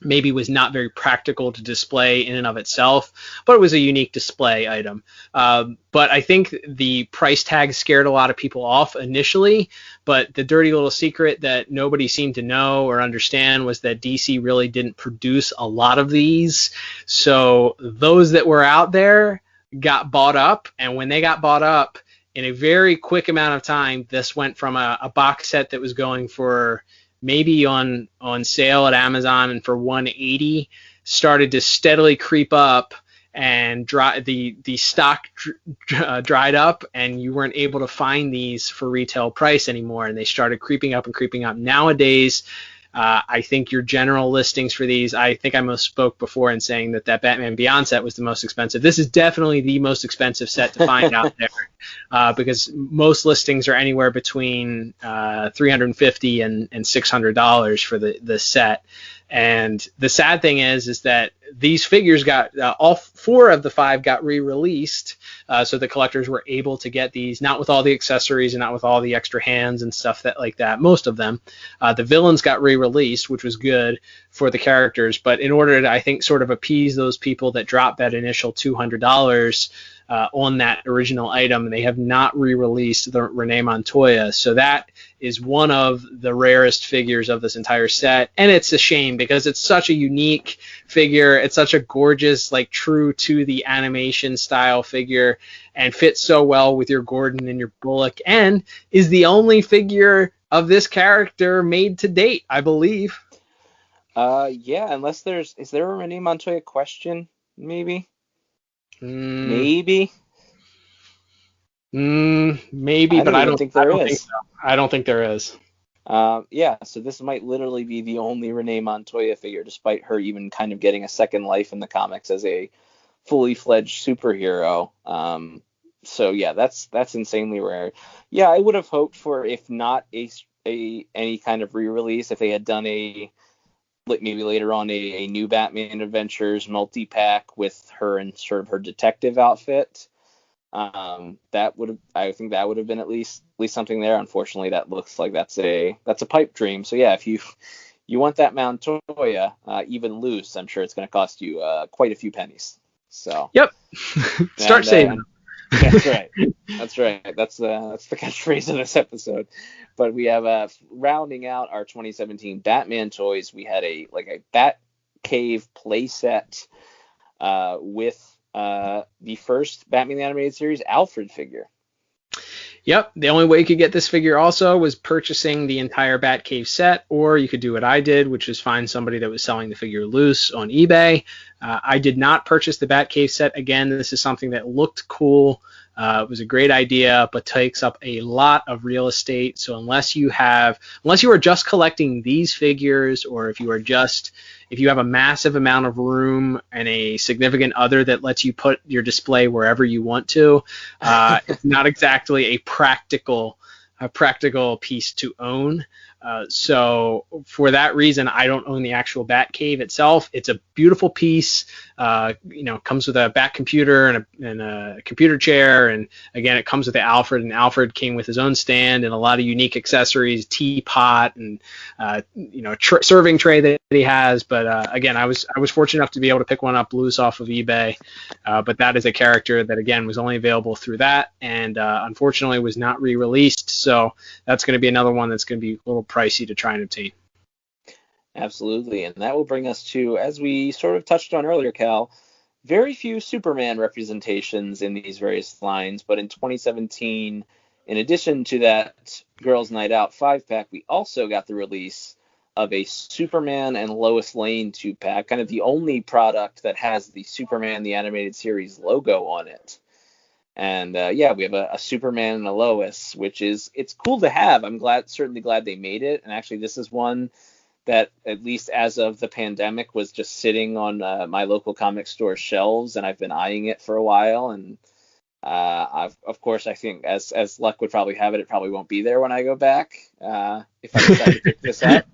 maybe was not very practical to display in and of itself, but it was a unique display item. But I think the price tag scared a lot of people off initially, but the dirty little secret that nobody seemed to know or understand was that DC really didn't produce a lot of these. So those that were out there got bought up, and when they got bought up, in a very quick amount of time, this went from a box set that was going for maybe on sale at Amazon and for $180, started to steadily creep up, and the stock dried up, and you weren't able to find these for retail price anymore, and they started creeping up and creeping up. Nowadays, I think your general listings for these, I think I spoke before in saying that Batman Beyond set was the most expensive. This is definitely the most expensive set to find out there, because most listings are anywhere between $350 and $600 for the set. And the sad thing is that these figures got all 4 of the 5 got re-released, so the collectors were able to get these, not with all the accessories and not with all the extra hands and stuff like that. Most of them, the villains got re-released, which was good for the characters. But in order to, I think, sort of appease those people that dropped that initial $200 on that original item, they have not re-released the Renee Montoya. So that is one of the rarest figures of this entire set, and it's a shame because it's such a unique figure. It's such a gorgeous, like, true to the animation style figure, and fits so well with your Gordon and your Bullock, and is the only figure of this character made to date, I believe. Yeah, unless is there a Renee Montoya question? Maybe. Maybe, but I don't think there is. I don't think there is. Yeah, so this might literally be the only Renee Montoya figure, despite her even kind of getting a second life in the comics as a fully fledged superhero. So yeah, that's insanely rare. Yeah, I would have hoped for, if not any kind of re-release, if they had done maybe later on a new Batman Adventures multi-pack with her in sort of her detective outfit. I think that would have been at least something there. Unfortunately, that looks like that's a pipe dream. So yeah, if you want that Montoya even loose, I'm sure it's going to cost you quite a few pennies. So yep. Start saving. That's right. That's right. That's the catchphrase of this episode. But we have rounding out our 2017 Batman toys. We had a Bat Cave playset with the first Batman the Animated Series Alfred figure. Yep. The only way you could get this figure also was purchasing the entire Batcave set, or you could do what I did, which is find somebody that was selling the figure loose on eBay. I did not purchase the Batcave set. Again, this is something that looked cool. It was a great idea, but takes up a lot of real estate. So unless you are just collecting these figures, or if you have a massive amount of room and a significant other that lets you put your display wherever you want to, it's not exactly a practical piece to own. So for that reason, I don't own the actual Bat Cave itself. It's a beautiful piece. Comes with a Bat computer and a computer chair, and again, it comes with the Alfred. And Alfred came with his own stand and a lot of unique accessories, teapot and serving tray that he has. But again, I was fortunate enough to be able to pick one up loose off of eBay. But that is a character that again was only available through that, and unfortunately was not re-released. So that's going to be another one that's going to be a little pricey to try and obtain. Absolutely, and that will bring us to, as we sort of touched on earlier, Cal, very few Superman representations in these various lines, but in 2017, in addition to that Girls Night Out 5-pack, we also got the release of a Superman and Lois Lane 2-pack, kind of the only product that has the Superman the Animated Series logo on it. And we have a Superman and a Lois, it's cool to have. I'm certainly glad they made it. And actually, this is one that, at least as of the pandemic, was just sitting on my local comic store shelves, and I've been eyeing it for a while. And of course, I think as luck would probably have it, it probably won't be there when I go back if I decide to pick this up.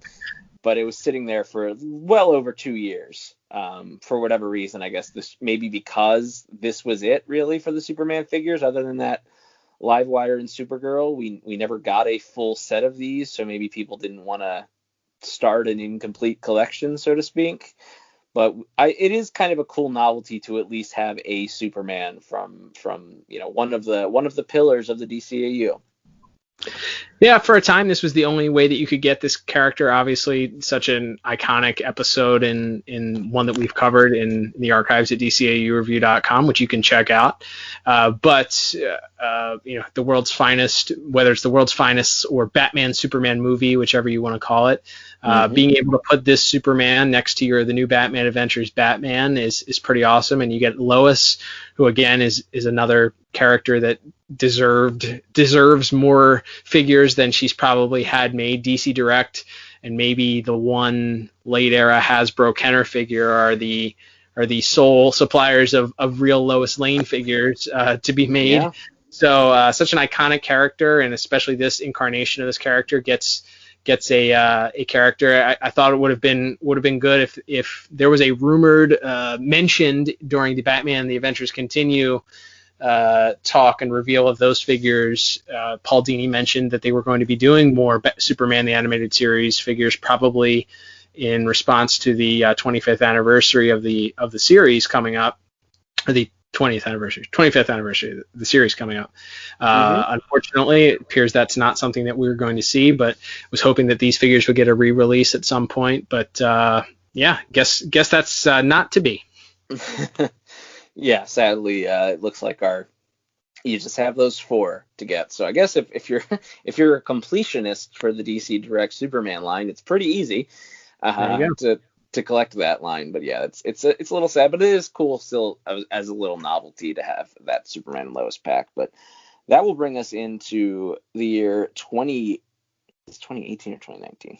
But it was sitting there for well over 2 years. For whatever reason, I guess this maybe because this was it really for the Superman figures. Other than that, Livewire and Supergirl, we never got a full set of these, so maybe people didn't want to start an incomplete collection, so to speak. But it is kind of a cool novelty to at least have a Superman from one of the pillars of the DCAU. Yeah, for a time, this was the only way that you could get this character. Obviously, such an iconic episode in one that we've covered in the archives at DCAUreview.com, which you can check out. But the world's finest, whether it's the world's finest or Batman Superman movie, whichever you want to call it, being able to put this Superman next to the new Batman Adventures Batman is pretty awesome. And you get Lois, who again is another character that deserves more figures than she's probably had made. DC Direct and maybe the one late era Hasbro Kenner figure are the sole suppliers of real Lois Lane figures to be made. Yeah. So such an iconic character, and especially this incarnation of this character gets a character. I thought it would have been good if there was a rumored mentioned during the Batman The Adventures Continue talk and reveal of those figures. Paul Dini mentioned that they were going to be doing more Superman the Animated Series figures, probably in response to the 25th anniversary of the series coming up, or the 25th anniversary of the series coming up. Unfortunately, it appears that's not something that we're going to see, but was hoping that these figures would get a re-release at some point. But guess that's not to be. Yeah, sadly, it looks like you just have those 4 to get. So I guess if you're a completionist for the DC Direct Superman line, it's pretty easy to collect that line. But yeah, it's a little sad, but it is cool still as a little novelty to have that Superman and Lois pack. But that will bring us into the year 2018 or 2019.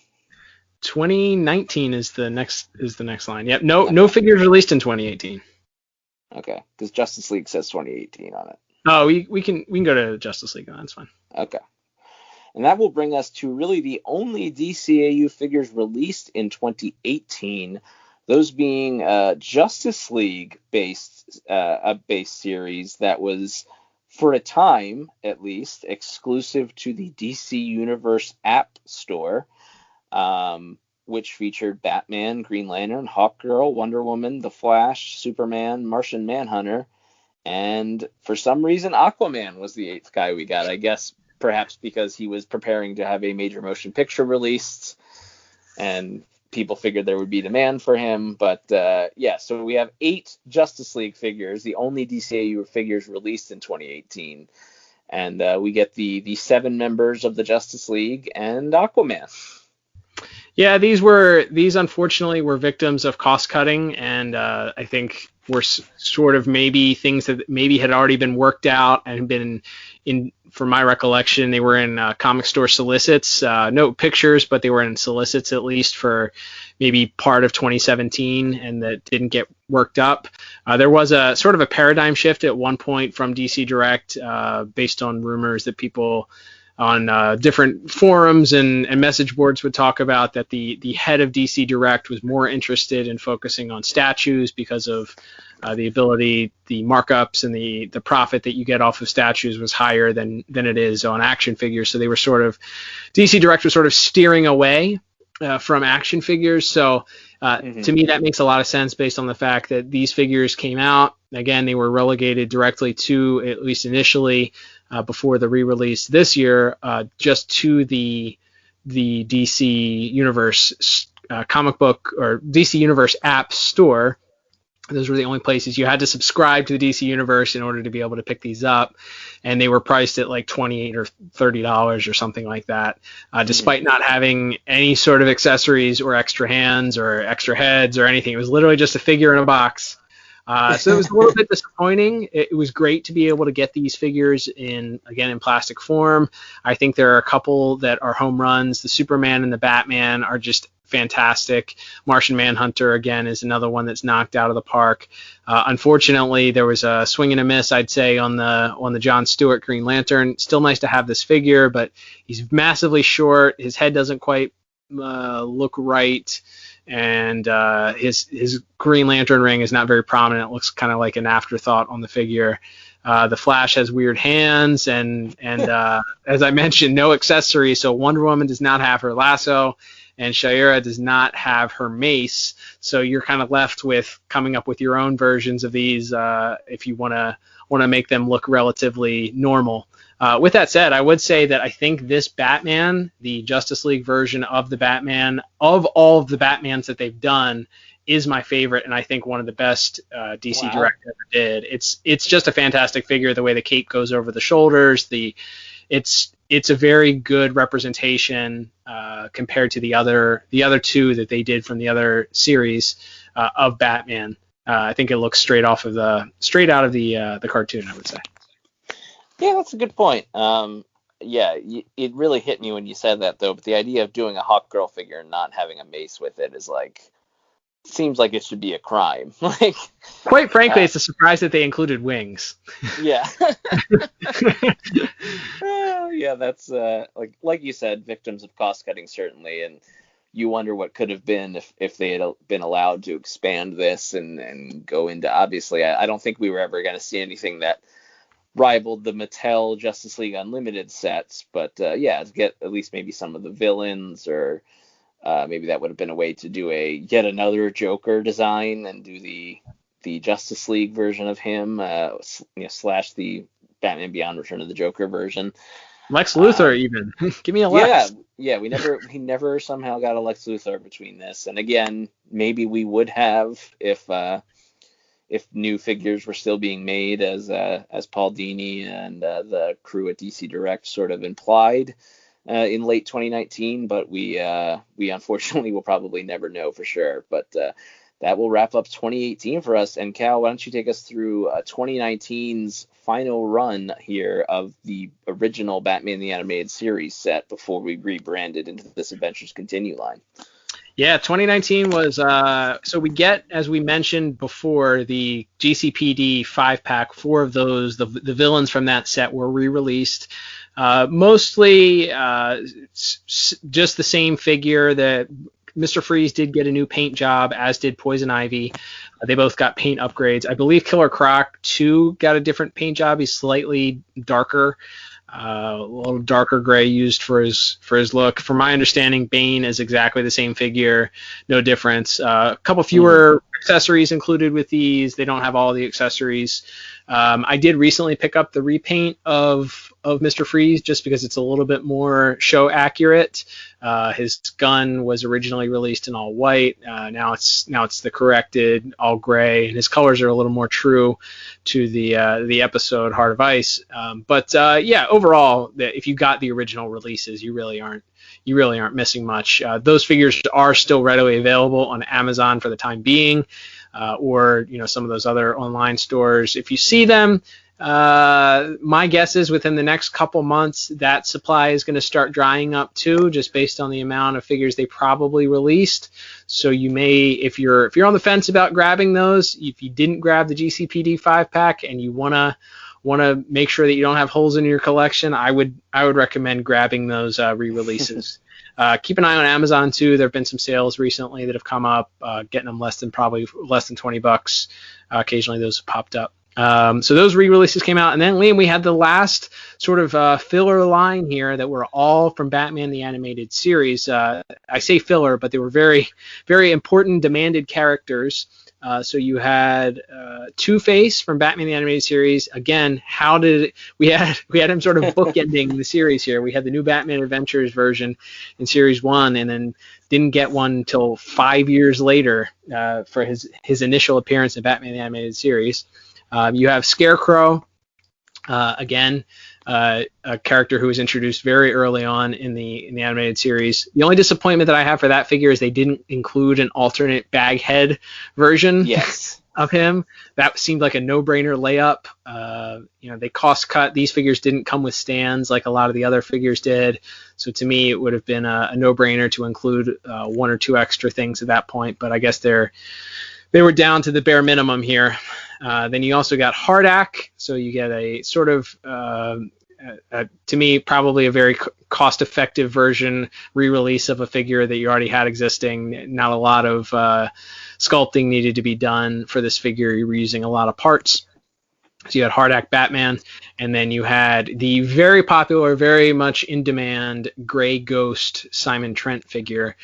2019 is the next line. Yep. No figures released in 2018. Okay, because Justice League says 2018 on it. Oh, we can go to Justice League. That's fine. Okay. And that will bring us to really the only DCAU figures released in 2018, those being Justice League based series that was, for a time at least, exclusive to the DC Universe app store, which featured Batman, Green Lantern, Hawkgirl, Wonder Woman, The Flash, Superman, Martian Manhunter, and for some reason Aquaman was the 8th guy we got. I guess perhaps because he was preparing to have a major motion picture released and people figured there would be demand for him. But so we have 8 Justice League figures, the only DCAU figures released in 2018. And we get the 7 members of the Justice League and Aquaman. Yeah, these unfortunately were victims of cost cutting, and I think were sort of maybe things that maybe had already been worked out and been in. From my recollection, they were in comic store solicits, no pictures, but they were in solicits at least for maybe part of 2017, and that didn't get worked up. There was a sort of a paradigm shift at one point from DC Direct, based on rumors that people on different forums and message boards would talk about that the head of DC Direct was more interested in focusing on statues because of the ability, the markups and the profit that you get off of statues was higher than it is on action figures. So they were DC Direct was sort of steering away from action figures. So to me, that makes a lot of sense based on the fact that these figures came out. Again, they were relegated directly to, at least initially, before the re-release this year, just to the DC Universe comic book or DC Universe app store. Those were the only places you had to subscribe to the DC Universe in order to be able to pick these up, and they were priced at like $28 or $30 or something like that, despite not having any sort of accessories or extra hands or extra heads or anything. It was literally just a figure in a box. So it was a little bit disappointing. It was great to be able to get these figures in plastic form. I think there are a couple that are home runs. The Superman and the Batman are just fantastic. Martian Manhunter, again, is another one that's knocked out of the park. Unfortunately, there was a swing and a miss, I'd say, on the John Stewart Green Lantern. Still nice to have this figure, but he's massively short. His head doesn't quite look right. And his Green Lantern ring is not very prominent. It looks kind of like an afterthought on the figure. The Flash has weird hands, and as I mentioned, no accessories. So Wonder Woman does not have her lasso, and Shaira does not have her mace. So you're kind of left with coming up with your own versions of these if you want to make them look relatively normal. With that said, I would say that I think this Batman, the Justice League version of the Batman, of all of the Batmans that they've done, is my favorite, and I think one of the best DC Direct ever did. It's just a fantastic figure. The way the cape goes over the shoulders, it's a very good representation compared to the other two that they did from the other series of Batman. I think it looks straight out of the cartoon, I would say. Yeah, that's a good point. It really hit me when you said that, though. But the idea of doing a Hawkgirl figure and not having a mace with it is seems like it should be a crime. Quite frankly, it's a surprise that they included wings. Yeah. Yeah, that's like you said, victims of cost cutting, certainly, and you wonder what could have been if they had been allowed to expand this and go into, obviously, I don't think we were ever going to see anything that rivaled the Mattel Justice League Unlimited sets, but to get at least maybe some of the villains, or maybe that would have been a way to do yet another Joker design and do the Justice League version of him, slash the Batman Beyond Return of the Joker version. Lex Luthor, even. Give me a Lex. Yeah, we never somehow got a Lex Luthor between this. And again, maybe we would have if new figures were still being made, as Paul Dini and the crew at DC Direct sort of implied in late 2019. But we unfortunately will probably never know for sure. But that will wrap up 2018 for us. And Cal, why don't you take us through 2019's final run here of the original Batman the Animated Series set before we rebranded into this Adventures Continue line? Yeah, 2019 was, so we get, as we mentioned before, the GCPD 5-pack. 4 of those, the villains from that set were re-released. Mostly just the same figure. That Mr. Freeze did get a new paint job, as did Poison Ivy. They both got paint upgrades. I believe Killer Croc, too, got a different paint job. He's slightly darker. A little darker gray used for his look. From my understanding, Bane is exactly the same figure, no difference. A couple fewer accessories included with these. They don't have all the accessories. I did recently pick up the repaint of Mr. Freeze just because it's a little bit more show accurate. His gun was originally released in all white. Now it's the corrected all gray, and his colors are a little more true to the episode Heart of Ice. But overall, if you got the original releases, you really aren't missing much. Those figures are still readily available on Amazon for the time being, or some of those other online stores. If you see them, my guess is within the next couple months that supply is going to start drying up too, just based on the amount of figures they probably released. So you may, if you're on the fence about grabbing those, if you didn't grab the GCPD 5-pack and you want to make sure that you don't have holes in your collection, I would recommend grabbing those re-releases. Keep an eye on Amazon too. There have been some sales recently that have come up, getting them less than $20. Occasionally those have popped up. So those re-releases came out, and then Liam, we had the last sort of filler line here that were all from Batman the Animated Series. I say filler, but they were very, very important, demanded characters. So you had Two-Face from Batman the Animated Series. Again, we had him sort of bookending the series here. We had the new Batman Adventures version in Series 1, and then didn't get one until 5 years later for his initial appearance in Batman the Animated Series. You have Scarecrow, again, a character who was introduced very early on in the animated series. The only disappointment that I have for that figure is they didn't include an alternate Baghead version of him. That seemed like a no-brainer layup. They cost cut. These figures didn't come with stands like a lot of the other figures did. So to me, it would have been a no-brainer to include 1 or 2 extra things at that point. But I guess they were down to the bare minimum here. Then you also got Hardak, so you get a sort of, to me, probably a very cost-effective version re-release of a figure that you already had existing. Not a lot of sculpting needed to be done for this figure. You were using a lot of parts. So you had Hardak Batman, and then you had the very popular, very much in demand Gray Ghost Simon Trent figure,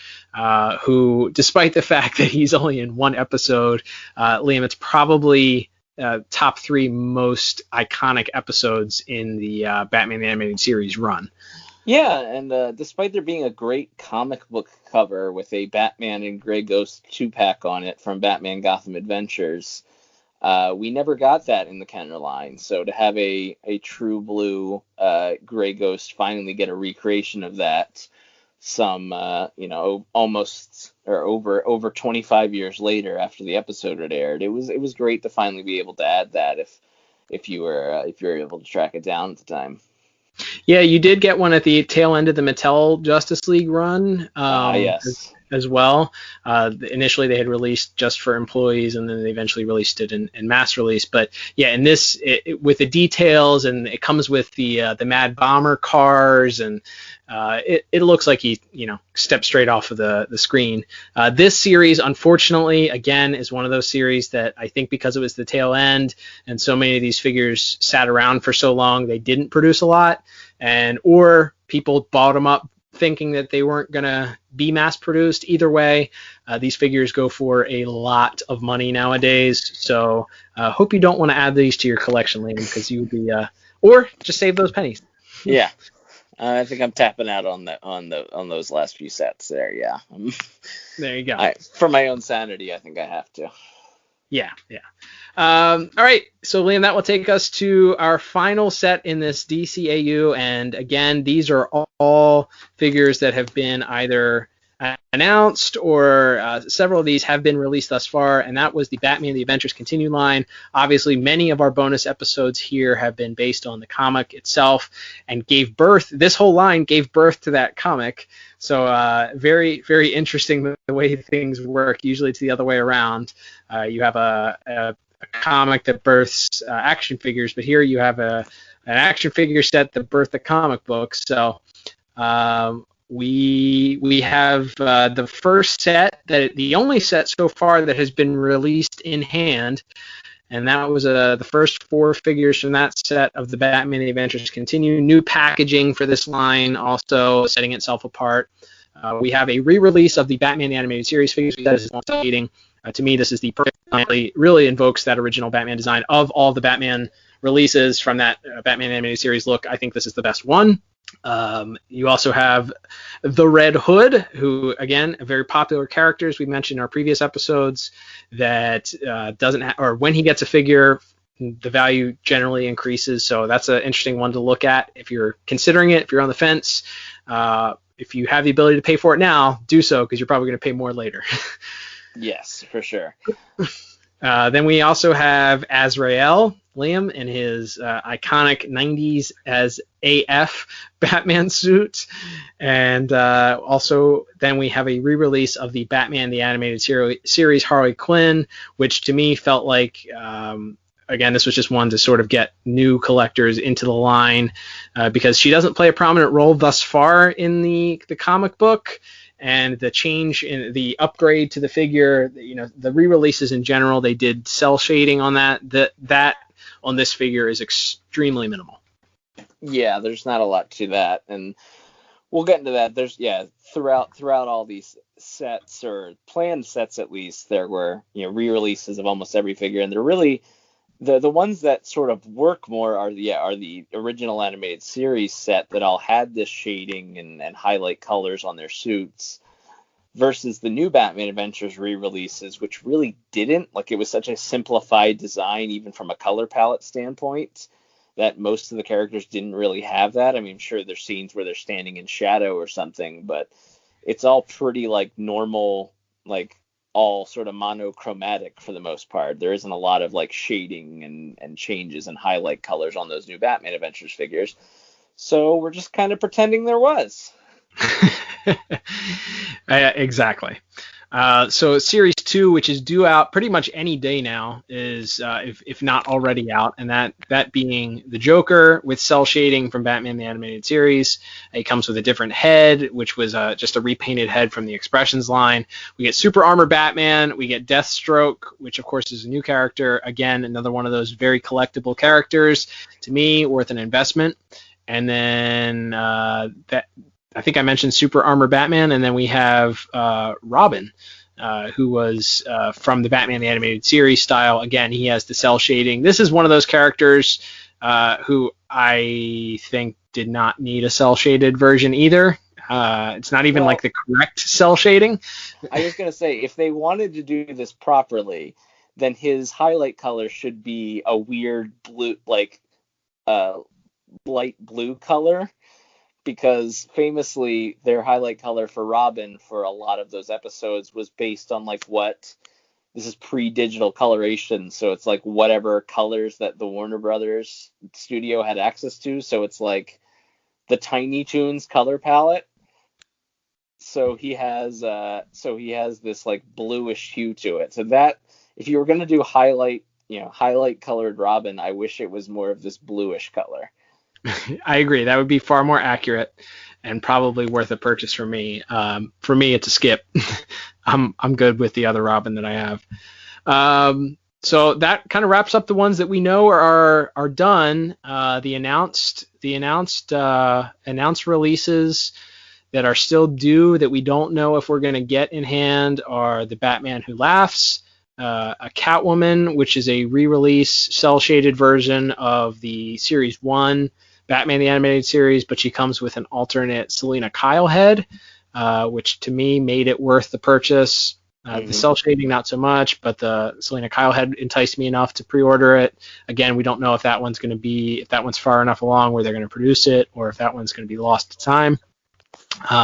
who, despite the fact that he's only in one episode, Liam, it's probably top 3 most iconic episodes in the Batman the Animated Series run. Yeah, and despite there being a great comic book cover with a Batman and Grey Ghost 2-pack on it from Batman Gotham Adventures, we never got that in the Kenner line. So to have a true blue Grey Ghost finally get a recreation of that some, almost or over 25 years later after the episode had aired, it was great to finally be able to add that if you were able to track it down at the time. Yeah, you did get one at the tail end of the Mattel Justice League run. Yes. As well. Initially, they had released just for employees, and then they eventually released it in mass release. But yeah, in this, with the details, and it comes with the Mad Bomber cars, and it looks like he stepped straight off of the screen. This series, unfortunately, again, is one of those series that I think because it was the tail end, and so many of these figures sat around for so long, they didn't produce a lot, or people bought them up thinking that they weren't going to be mass produced. Either way, these figures go for a lot of money nowadays. So hope you don't want to add these to your collection, Liam, because you would be, or just save those pennies. Yeah. I think I'm tapping out on those last few sets there. Yeah. There you go. For my own sanity, I think I have to. Yeah. All right, so Liam, that will take us to our final set in this DCAU, and again, these are all figures that have been either announced or several of these have been released thus far, and that was the Batman the Adventures Continue line. Obviously, many of our bonus episodes here have been based on the comic itself, and this whole line gave birth to that comic. So very, very interesting the way things work. Usually it's the other way around. You have a comic that births action figures, but here you have an action figure set that birthed the comic book. So we have the first set, the only set so far that has been released in hand, and that was the first 4 figures from that set of the Batman the Adventures Continue. New packaging for this line, also setting itself apart. We have a re-release of the Batman the Animated Series figures. That is exciting. To me, this is the perfect line. Really invokes that original Batman design. Of all the Batman releases from that Batman Animated Series look, I think this is the best one. You also have the Red Hood, who, again, a very popular character, as we mentioned in our previous episodes, that or when he gets a figure, the value generally increases. So that's an interesting one to look at if you're considering it, if you're on the fence. If you have the ability to pay for it now, do so, because you're probably going to pay more later. Yes, for sure. Then we also have Azrael, Liam, in his iconic 90s as AF Batman suit. And also then we have a re-release of the Batman the Animated Series Harley Quinn, which to me felt like, again, this was just one to sort of get new collectors into the line because she doesn't play a prominent role thus far in the comic book. And the change in the upgrade to the figure, the re-releases in general, they did cell shading on that. That on this figure is extremely minimal. Yeah, there's not a lot to that, and we'll get into that. There's throughout all these sets, or planned sets at least, there were re-releases of almost every figure, and they're really the ones that sort of work more are the original animated series set that all had this shading and highlight colors on their suits, versus the new Batman Adventures re-releases, which really didn't. Like, it was such a simplified design, even from a color palette standpoint, that most of the characters didn't really have that. I mean, sure, there's scenes where they're standing in shadow or something, but it's all pretty normal, all sort of monochromatic for the most part. There isn't a lot of shading and changes and highlight colors on those new Batman Adventures figures. So we're just kind of pretending there was. Exactly. So Series 2, which is due out pretty much any day now, is if not already out, and that being the Joker with cell shading from Batman the Animated Series. It comes with a different head, which was just a repainted head from the Expressions line. We get Super Armor Batman. We get Deathstroke, which of course is a new character. Again, another one of those very collectible characters. To me, worth an investment. And then I think I mentioned Super Armor Batman, and then we have Robin, who was from the Batman the Animated Series style. Again, he has the cell shading. This is one of those characters who I think did not need a cell shaded version either. It's not even like the correct cell shading. I was going to say, if they wanted to do this properly, then his highlight color should be a weird blue, like light blue color, because famously their highlight color for Robin for a lot of those episodes was based on like this is pre-digital coloration, so it's like whatever colors that the Warner Brothers studio had access to, so it's like the Tiny Toons color palette. So he has this like bluish hue to it. So that, if you were going to do highlight colored Robin, I wish it was more of this bluish color. I agree. That would be far more accurate and probably worth a purchase for me. For me, it's a skip. I'm good with the other Robin that I have. So that kind of wraps up the ones that we know are done. The announced releases that are still due that we don't know if we're going to get in hand are the Batman Who Laughs, a Catwoman, which is a re-release cel-shaded version of the Series 1 Batman the Animated Series, but she comes with an alternate Selina Kyle head, which to me made it worth the purchase. The cell shading not so much, but the Selina Kyle head enticed me enough to pre-order it. Again, we don't know if that one's far enough along where they're going to produce it, or if that one's going to be lost to time.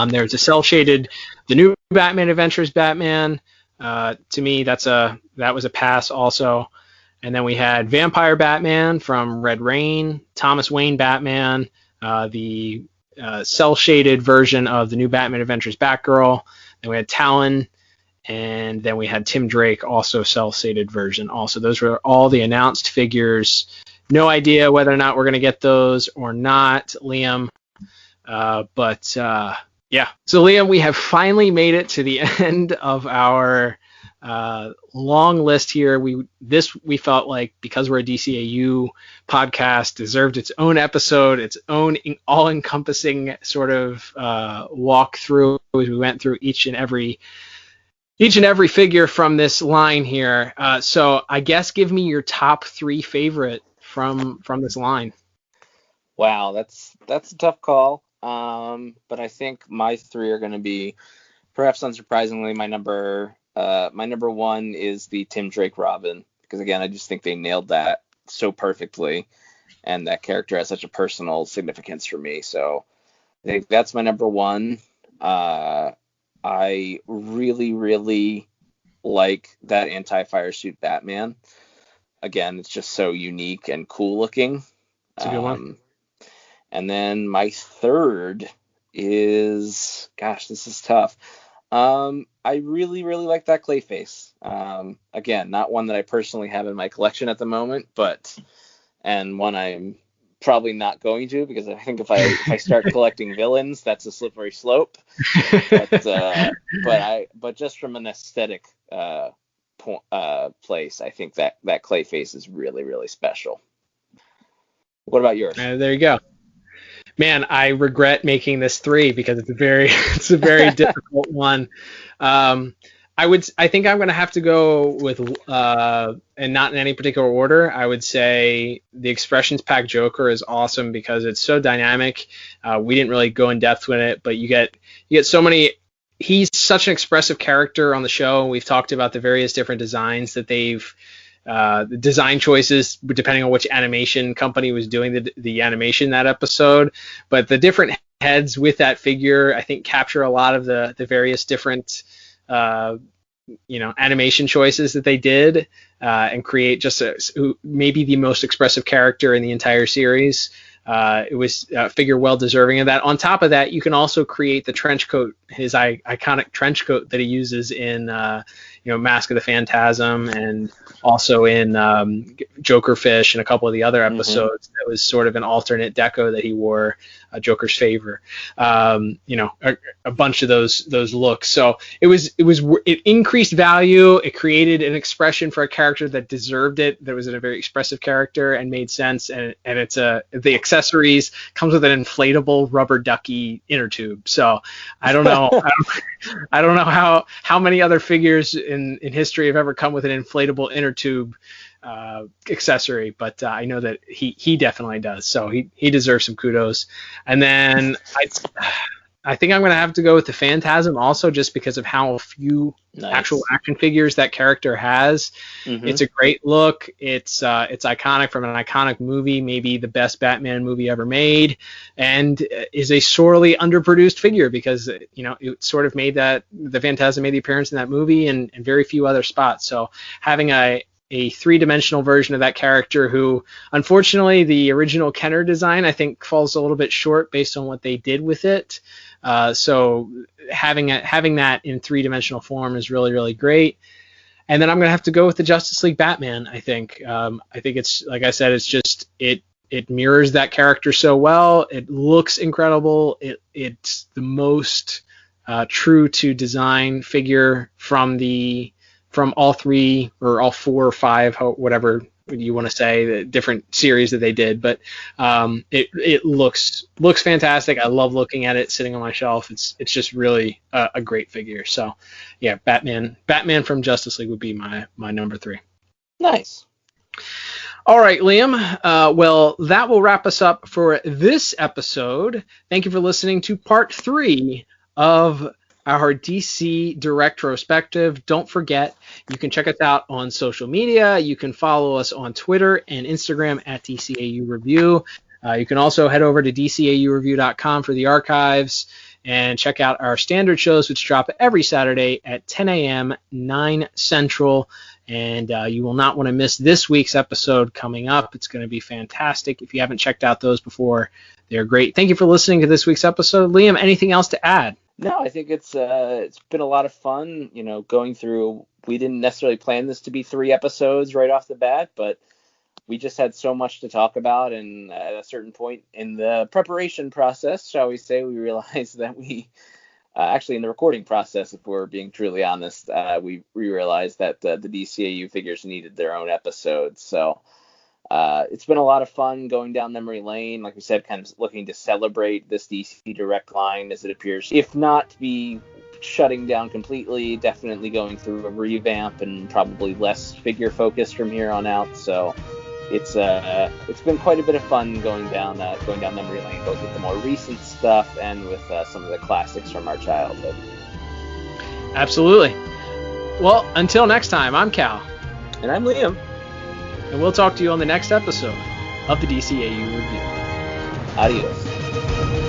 There's a cell shaded The New Batman Adventures Batman. To me, that was a pass also. And then we had Vampire Batman from Red Rain, Thomas Wayne Batman, the cell shaded version of The New Batman Adventures Batgirl. Then we had Talon, and then we had Tim Drake, also cell shaded version. Also, those were all the announced figures. No idea whether or not we're going to get those or not, Liam. But yeah. So Liam, we have finally made it to the end of our long list here. We felt like, because we're a DCAU podcast, deserved its own episode, its own all-encompassing sort of walkthrough as we went through each and every figure from this line here. So I guess give me your top 3 favorite from this line. Wow, that's a tough call. But I think my 3 are going to be, perhaps unsurprisingly, my number 1 is the Tim Drake Robin, because again, I just think they nailed that so perfectly, and that character has such a personal significance for me. So I think that's my number 1. I really, really like that anti-fire suit Batman. Again, it's just so unique and cool looking. It's a good one. And then my 3rd is, gosh, this is tough. I really, really like that Clayface. Again, not one that I personally have in my collection at the moment, and one I'm probably not going to, because I think if I start collecting villains, that's a slippery slope. But just from an aesthetic place, I think that Clayface is really, really special. What about yours? There you go. Man, I regret making this 3 because it's a very difficult one. I think I'm going to have to go with, and not in any particular order, I would say the Expressions Pack Joker is awesome because it's so dynamic. We didn't really go in depth with it, but you get so many. He's such an expressive character on the show. We've talked about the various different designs that they've. The design choices depending on which animation company was doing the animation that episode, but the different heads with that figure I think capture a lot of the various different animation choices that they did, and create just maybe the most expressive character in the entire series. It was a figure well deserving of that. On top of that, you can also create the trench coat, his iconic trench coat that he uses in Mask of the Phantasm, and also in Jokerfish and a couple of the other episodes. That was sort of an alternate deco that he wore, Joker's favor. A bunch of those looks. So it increased value. It created an expression for a character that deserved it. That was a very expressive character and made sense. And it's the accessories comes with an inflatable rubber ducky inner tube. So I don't know. I don't know how many other figures in history have ever come with an inflatable inner tube accessory, but I know that he definitely does. So he deserves some kudos. And then I think I'm going to have to go with the Phantasm also, just because of how few actual action figures that character has. Mm-hmm. It's a great look. It's iconic from an iconic movie, maybe the best Batman movie ever made, and is a sorely underproduced figure because, it sort of made the Phantasm made the appearance in that movie and very few other spots. So having a three-dimensional version of that character who, unfortunately, the original Kenner design, I think, falls a little bit short based on what they did with it. So having that in three-dimensional form is really, really great. And then I'm going to have to go with the Justice League Batman, I think. I think it's, like I said, it's just, it mirrors that character so well. It looks incredible. It's the most true to design figure from all three or all four or five, whatever you want to say, the different series that they did. But it looks fantastic. I love looking at it sitting on my shelf. It's just really a great figure. So yeah, Batman from Justice League would be my number 3. Nice. All right, Liam. Well, that will wrap us up for this episode. Thank you for listening to part 3 of our DC DirectRospective. Don't forget, you can check us out on social media. You can follow us on Twitter and Instagram at DCAU Review. You can also head over to DCAUreview.com for the archives and check out our standard shows, which drop every Saturday at 10 a.m., 9 Central. And you will not want to miss this week's episode coming up. It's going to be fantastic. If you haven't checked out those before, they're great. Thank you for listening to this week's episode. Liam, anything else to add? No, I think it's been a lot of fun, going through. We didn't necessarily plan this to be 3 episodes right off the bat, but we just had so much to talk about, and at a certain point in the preparation process, shall we say, we realized that we actually in the recording process, if we're being truly honest, we realized that the DCAU figures needed their own episode. So it's been a lot of fun going down memory lane. Like we said, kind of looking to celebrate this DC Direct line as it appears, if not to be shutting down completely, definitely going through a revamp and probably less figure focused from here on out. So it's been quite a bit of fun going down memory lane, both with the more recent stuff and with some of the classics from our childhood. Absolutely. Well, until next time, I'm Cal. And I'm Liam. And we'll talk to you on the next episode of the DCAU Review. Adios.